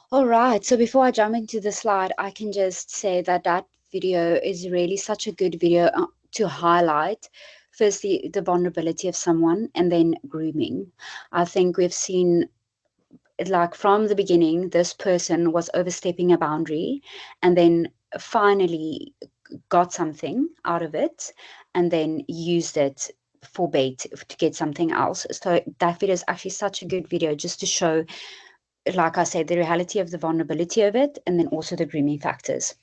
All right, so before I jump into the slide, I can just say that that video is really such a good video to highlight, firstly, the vulnerability of someone and then grooming. I think we've seen, like from the beginning, this person was overstepping a boundary and then finally got something out of it and then used it for bait to get something else. So that video is actually such a good video just to show, like I said, the reality of the vulnerability of it, and then also the grooming factors.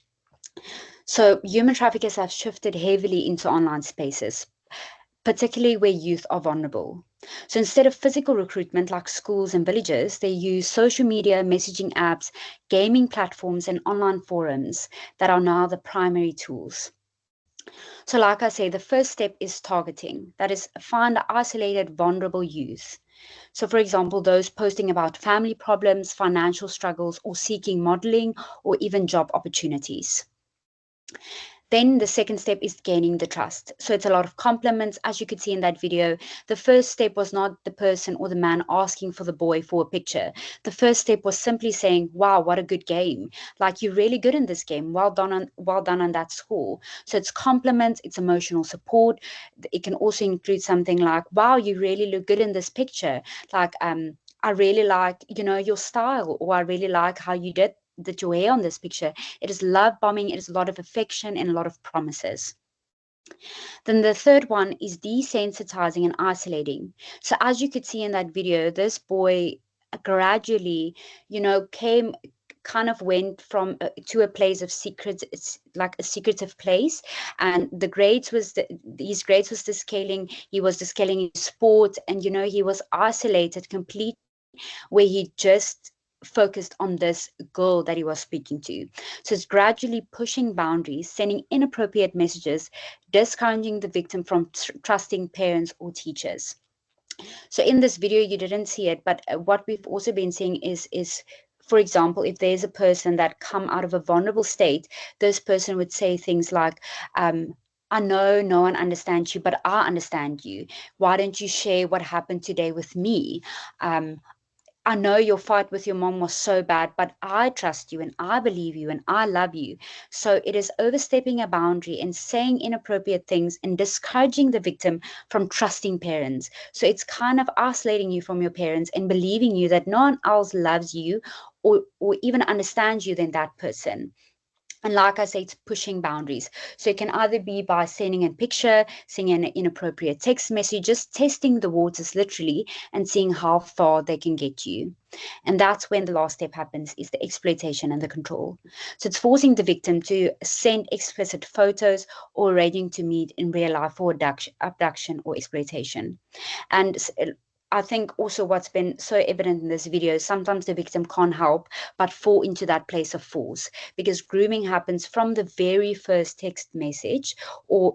So human traffickers have shifted heavily into online spaces, particularly where youth are vulnerable. So instead of physical recruitment like schools and villages, they use social media, messaging apps, gaming platforms, and online forums that are now the primary tools. So like I say, the first step is targeting. That is, find isolated, vulnerable youth. So, for example, those posting about family problems, financial struggles, or seeking modeling or even job opportunities. Then the second step is gaining the trust. So it's a lot of compliments. As you could see in that video, the first step was not the person or the man asking for the boy for a picture. The first step was simply saying, wow, what a good game. Like, you're really good in this game. Well done on that score. So it's compliments, it's emotional support. It can also include something like, wow, you really look good in this picture. Like, I really like, your style, or I really like how you did your hair on this picture. It is love bombing. It is a lot of affection and a lot of promises. Then the third one is desensitizing and isolating. So as you could see in that video, this boy gradually, kind of went from to a place of secret. It's like a secretive place, and the grades was his grades was descaling. He was descaling in sport, and he was isolated completely, where he just focused on this girl that he was speaking to. So it's gradually pushing boundaries, sending inappropriate messages, discouraging the victim from trusting parents or teachers. So in this video, you didn't see it, but what we've also been seeing is, for example, if there's a person that come out of a vulnerable state, this person would say things like, I know no one understands you, but I understand you. Why don't you share what happened today with me? I know your fight with your mom was so bad, but I trust you and I believe you and I love you. So it is overstepping a boundary and saying inappropriate things and discouraging the victim from trusting parents. So it's kind of isolating you from your parents and believing you that no one else loves you or even understands you than that person. And like I say, it's pushing boundaries. So it can either be by sending a picture, sending an inappropriate text message, just testing the waters literally and seeing how far they can get you. And that's when the last step happens, is the exploitation and the control. So it's forcing the victim to send explicit photos or arranging to meet in real life for abduction or exploitation. And I think also what's been so evident in this video is sometimes the victim can't help but fall into that place of force, because grooming happens from the very first text message or,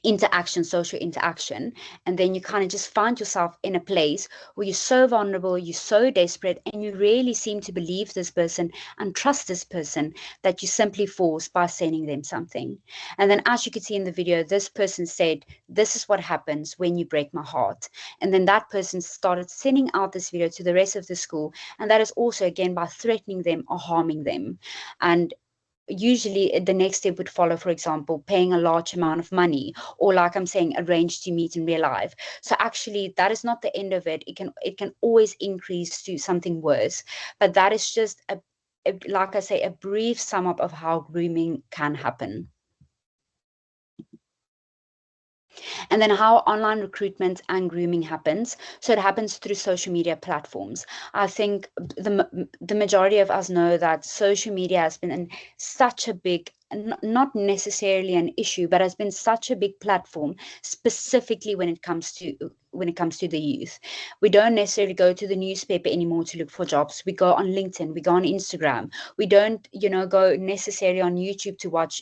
interaction, social interaction, and then you kind of just find yourself in a place where you're so vulnerable, you're so desperate, and you really seem to believe this person and trust this person that you simply force by sending them something. And then, as you could see in the video, this person said, this is what happens when you break my heart. And then that person started sending out this video to the rest of the school, and that is also again by threatening them or harming them. And usually the next step would follow, for example, paying a large amount of money, or like I'm saying, arrange to meet in real life. So actually that is not the end of it. It can always increase to something worse, but that is just like I say, a brief sum up of how grooming can happen. And then how online recruitment and grooming happens. So it happens through social media platforms. I think the majority of us know that social media has been such a big, not necessarily an issue, but has been such a big platform, specifically when it comes to the youth. We don't necessarily go to the newspaper anymore to look for jobs. We go on LinkedIn, we go on Instagram. We don't, go necessarily on YouTube to watch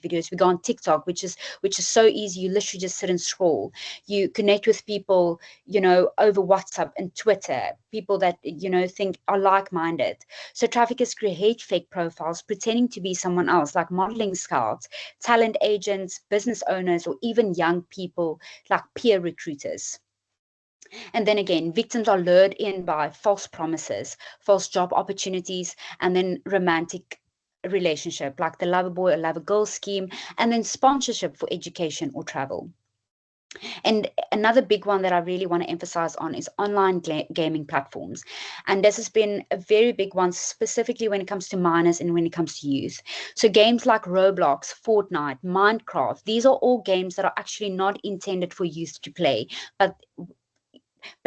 videos. We go on TikTok, which is so easy. You literally just sit and scroll. You connect with people, over WhatsApp and Twitter, people that, think are like-minded. So traffickers create fake profiles pretending to be someone else, like modeling scouts, talent agents, business owners, or even young people like peer recruiters. And then again, victims are lured in by false promises, false job opportunities, and then romantic relationship, like the lover boy or lover girl scheme, and then sponsorship for education or travel. And another big one that I really want to emphasize on is online gaming platforms. And this has been a very big one, specifically when it comes to minors and when it comes to youth. So games like Roblox, Fortnite, Minecraft, these are all games that are actually not intended for youth to play, but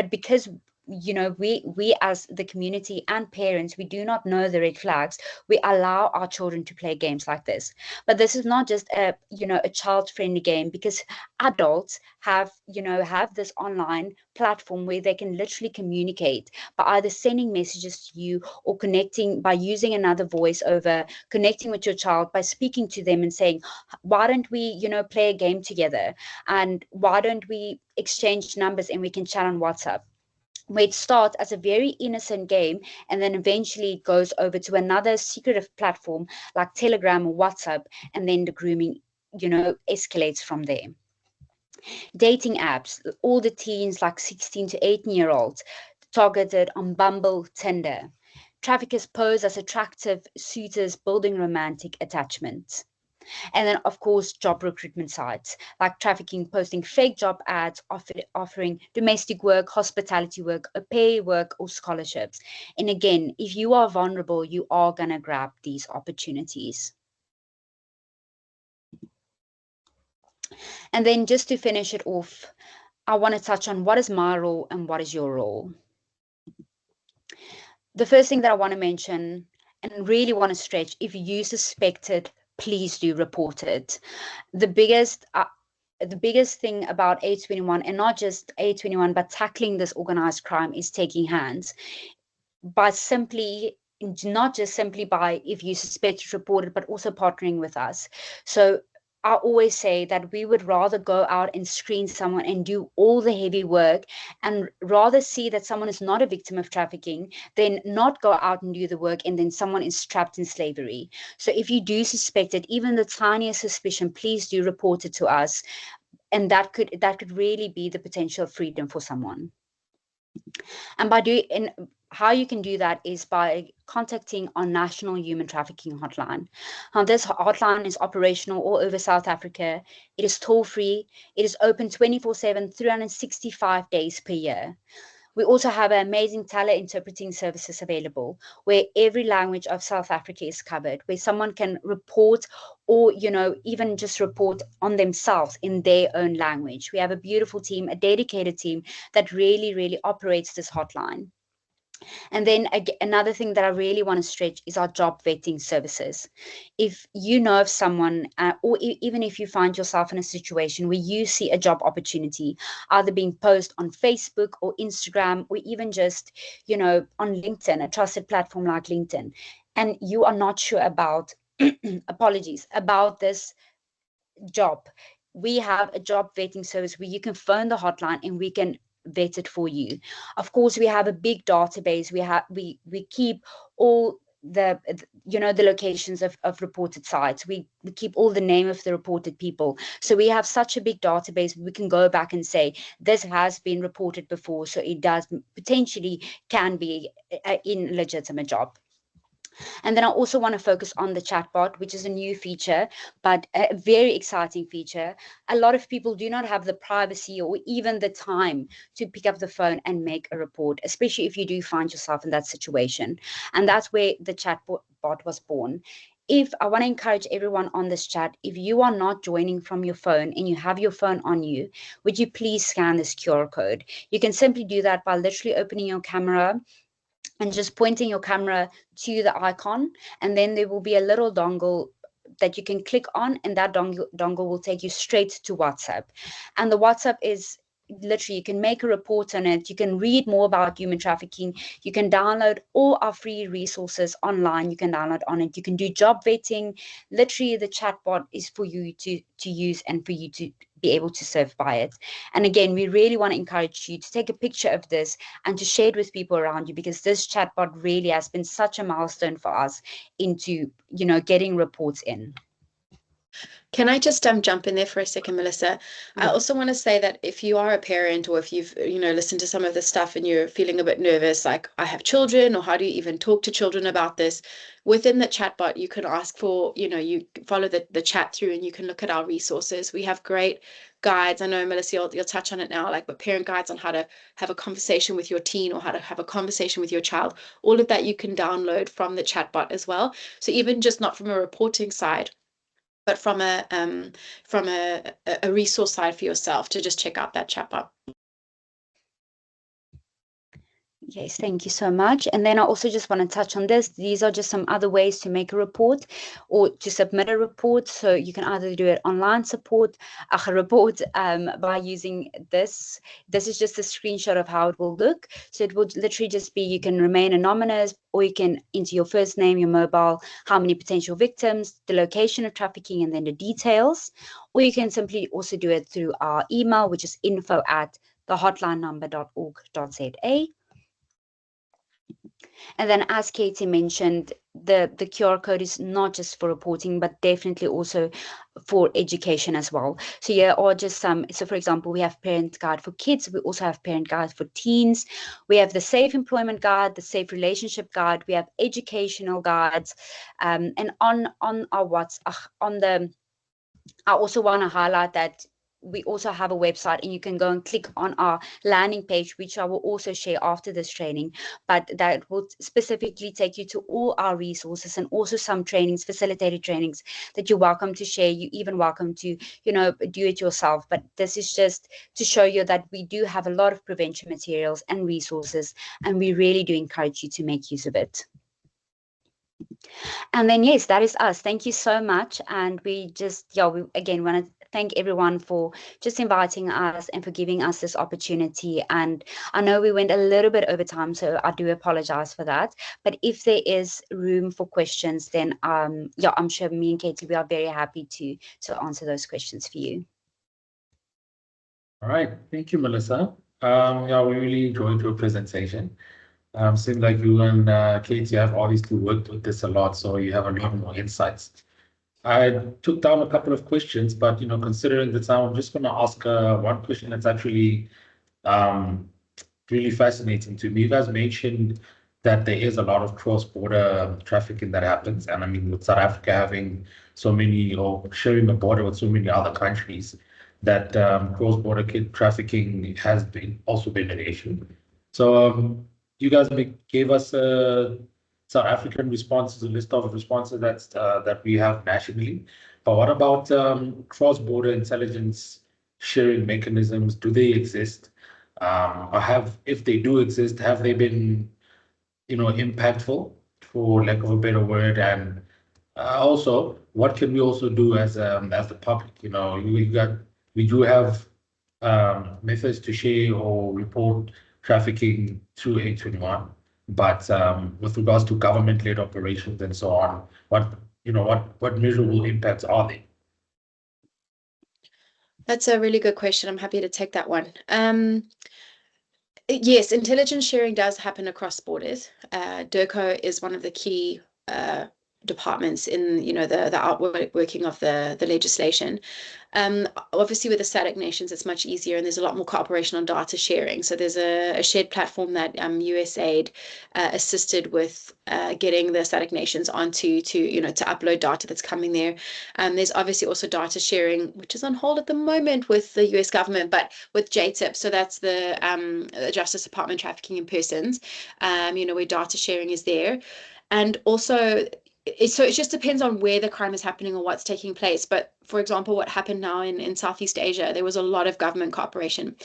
because we as the community and parents, we do not know the red flags, we allow our children to play games like this. But this is not just a child friendly game, because adults have this online platform where they can literally communicate by either sending messages to you or connecting by using another voice over, connecting with your child by speaking to them and saying, why don't we play a game together, and why don't we exchange numbers and we can chat on WhatsApp, where it starts as a very innocent game and then eventually it goes over to another secretive platform like Telegram or WhatsApp, and then the grooming escalates from there. Dating apps, all the teens like 16 to 18-year-olds targeted on Bumble, Tinder. Traffickers pose as attractive suitors building romantic attachments. And then, of course, job recruitment sites like Trafficking posting fake job ads offering domestic work, hospitality work, au pair work, or scholarships. And again, if you are vulnerable, you are going to grab these opportunities. And then just to finish it off, I want to touch on what is my role and what is your role. The first thing that I want to mention and really want to stretch, if you suspect it, please do report it. The biggest thing about A21, and not just A21, but tackling this organized crime, is taking hands by not just simply by, if you suspect it, report it, but also partnering with us. So I always say that we would rather go out and screen someone and do all the heavy work, and rather see that someone is not a victim of trafficking than not go out and do the work and then someone is trapped in slavery. So if you do suspect it, even the tiniest suspicion, please do report it to us. And that could really be the potential freedom for someone. And how you can do that is by contacting our national human trafficking hotline. This hotline is operational all over South Africa. It is toll-free. It is open 24/7, 365 days per year. We also have amazing tele-interpreting services available, where every language of South Africa is covered, where someone can report, or even just report on themselves in their own language. We have a beautiful team, a dedicated team that really, really operates this hotline. And then another thing that I really want to stretch is our job vetting services. If you know of someone, or even if you find yourself in a situation where you see a job opportunity, either being posted on Facebook or Instagram, or even just, on LinkedIn, a trusted platform like LinkedIn, and you are not sure about, about this job, we have a job vetting service where you can phone the hotline and we can vet it for you. Of course, we have a big database. We keep all the locations of reported sites. We keep all the name of the reported people. So we have such a big database. We can go back and say this has been reported before, so it does potentially can be an illegitimate job. And then I also want to focus on the chatbot, which is a new feature, but a very exciting feature. A lot of people do not have the privacy or even the time to pick up the phone and make a report, especially if you do find yourself in that situation. And that's where the chatbot was born. I want to encourage everyone on this chat, if you are not joining from your phone and you have your phone on you, would you please scan this QR code? You can simply do that by literally opening your camera and just pointing your camera to the icon, and then there will be a little dongle that you can click on, and that dongle will take you straight to WhatsApp. And the WhatsApp is literally, you can make a report on it, you can read more about human trafficking, you can download all our free resources online, you can download on it, you can do job vetting. Literally, the chatbot is for you to use and for you to be able to serve by it. And again, we really want to encourage you to take a picture of this and to share it with people around you, because this chatbot really has been such a milestone for us into getting reports in. Can I just jump in there for a second, Melissa? I also want to say that if you are a parent, or if you've listened to some of this stuff and you're feeling a bit nervous, like I have children, or how do you even talk to children about this? Within the chatbot, you can ask for, you follow the chat through, and you can look at our resources. We have great guides. I know, Melissa, you'll touch on it now, but parent guides on how to have a conversation with your teen, or how to have a conversation with your child. All of that you can download from the chatbot as well. So even just not from a reporting side, but from a resource side for yourself, to just check out that chatbot. Yes, thank you so much. And then I also just want to touch on this. These are just some other ways to make a report or to submit a report. So you can either do it online report by using this. This is just a screenshot of how it will look. So it will literally just be, you can remain anonymous, or you can enter your first name, your mobile, how many potential victims, the location of trafficking, and then the details. Or you can simply also do it through our email, which is info@thehotlinenumber.org.za. And then, as Katie mentioned, the QR code is not just for reporting, but definitely also for education as well. So here are just some. So for example, we have parent guide for kids. We also have parent guide for teens. We have the safe employment guide, the safe relationship guide. We have educational guides, and on our WhatsApp, I also want to highlight that we also have a website, and you can go and click on our landing page, which I will also share after this training, but that will specifically take you to all our resources and also some trainings, facilitated trainings that you're welcome to share. You're even welcome to, you know, do it yourself. But this is just to show you that we do have a lot of prevention materials and resources, and we really do encourage you to make use of it. And then, yes, that is us. Thank you so much. And we just, yeah, we again want to thank everyone for just inviting us and for giving us this opportunity. And I know we went a little bit over time, so I do apologize for that. But if there is room for questions, then yeah, I'm sure me and Katie, we are very happy to answer those questions for you. All right, thank you, Melissa. Yeah, we really enjoyed your presentation. Seems like you and Katie have obviously worked with this a lot, so you have a lot more insights. I took down a couple of questions, but you know, considering the time, I'm just going to ask one question that's actually really fascinating to me. You guys mentioned that there is a lot of cross-border trafficking that happens, and I mean, with South Africa having so many, or sharing a border with so many other countries, that cross-border kid trafficking has also been an issue. So you guys gave us South African responses, a list of responses that we have nationally. But what about cross-border intelligence sharing mechanisms? Do they exist? Or if they do exist, have they been, you know, impactful, for lack of a better word? And also, what can we also do as the public? You know, we do have methods to share or report trafficking through A21, but with regards to government-led operations and so on, what measurable impacts are they? That's a really good question. I'm happy to take that one. Yes, intelligence sharing does happen across borders. DIRCO is one of the key departments in, you know, the outworking of the legislation. Obviously with the SADC nations, it's much easier, and there's a lot more cooperation on data sharing. So there's a shared platform that USAID assisted with getting the SADC nations onto to upload data that's coming there. There's obviously also data sharing, which is on hold at the moment with the US government, but with JTIP, so that's the Justice Department Trafficking in Persons, where data sharing is there. And also, so it just depends on where the crime is happening or what's taking place. But for example, what happened now in Southeast Asia, there was a lot of government cooperation.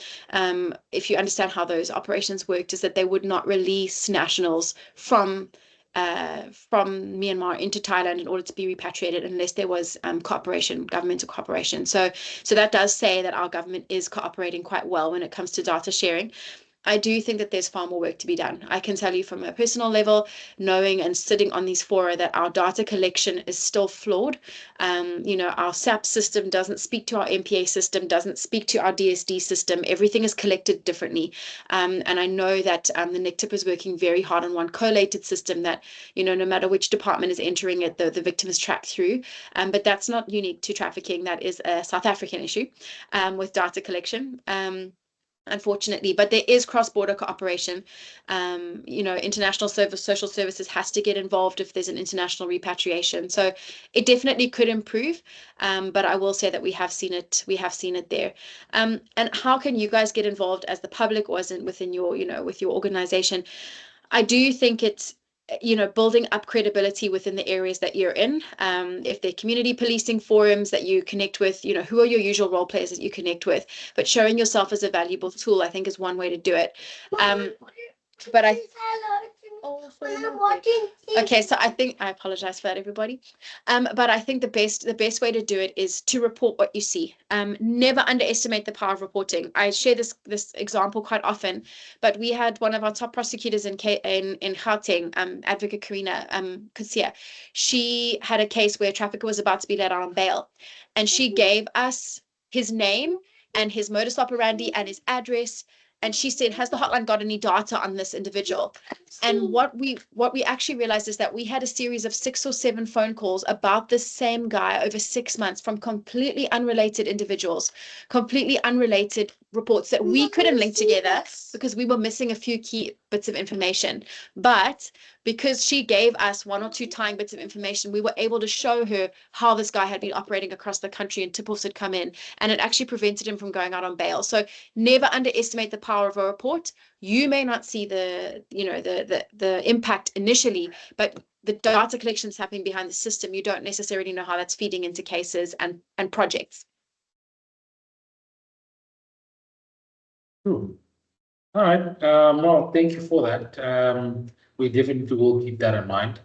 If you understand how those operations worked, is that they would not release nationals from Myanmar into Thailand in order to be repatriated unless there was governmental cooperation. So that does say that our government is cooperating quite well when it comes to data sharing. I do think that there's far more work to be done. I can tell you from a personal level, knowing and sitting on these fora, that our data collection is still flawed. Our SAP system doesn't speak to our MPA system, doesn't speak to our DSD system. Everything is collected differently. And I know that the NICTIP is working very hard on one collated system that, no matter which department is entering it, the victim is tracked through. But that's not unique to trafficking. That is a South African issue with data collection. Unfortunately, but there is cross-border cooperation. International social services has to get involved if there's an international repatriation. So it definitely could improve, but I will say that we have seen it there. And how can you guys get involved as the public or within your, with your organization? I do think it's building up credibility within the areas that you're in. If they're community policing forums that you connect with, who are your usual role players that you connect with, but showing yourself as a valuable tool, I think, is one way to do it. But okay, so I apologize for that, everybody. But I think the best way to do it is to report what you see. Never underestimate the power of reporting. I share this example quite often, but we had one of our top prosecutors in Gauteng, Advocate Karina Kutsia. She had a case where a trafficker was about to be let out on bail, and she gave us his name and his modus operandi and his address. And she said, has the hotline got any data on this individual? And what we actually realized is that we had a series of 6 or 7 phone calls about this same guy over 6 months from completely unrelated individuals, completely unrelated reports that we couldn't link together because we were missing a few key bits of information. But because she gave us 1 or 2 tying bits of information, we were able to show her how this guy had been operating across the country and tip-offs had come in, and it actually prevented him from going out on bail. So never underestimate the power of a report. You may not see the impact initially, but the data collection is happening behind the system. You don't necessarily know how that's feeding into cases and projects. Cool. All right. Well, thank you for that. We definitely will keep that in mind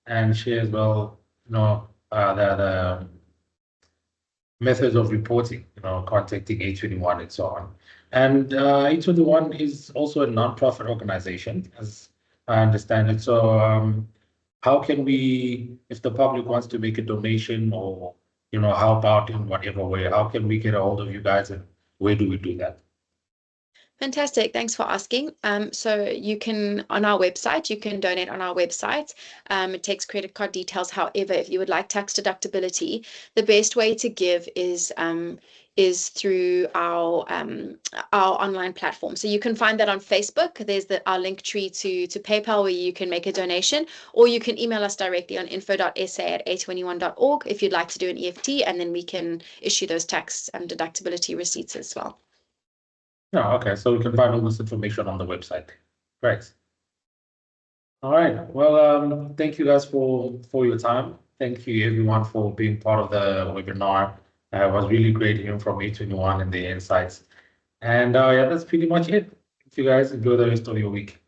and share as well, the methods of reporting, contacting A21 and so on. And A21 is also a non-profit organization, as I understand it. So how can we, if the public wants to make a donation or, help out in whatever way, how can we get a hold of you guys and where do we do that? Fantastic. Thanks for asking. So you can, on our website, you can donate on our website. It takes credit card details. However, if you would like tax deductibility, the best way to give is through our online platform. So you can find that on Facebook. There's our link tree to PayPal where you can make a donation, or you can email us directly on info.sa@a21.org if you'd like to do an EFT, and then we can issue those tax and deductibility receipts as well. Oh, okay. So we can find all this information on the website. Great. All right. Well, thank you guys for your time. Thank you everyone for being part of the webinar. It was really great hearing from A21 and the insights. And yeah, that's pretty much it. Thank you guys. Enjoy the rest of your week.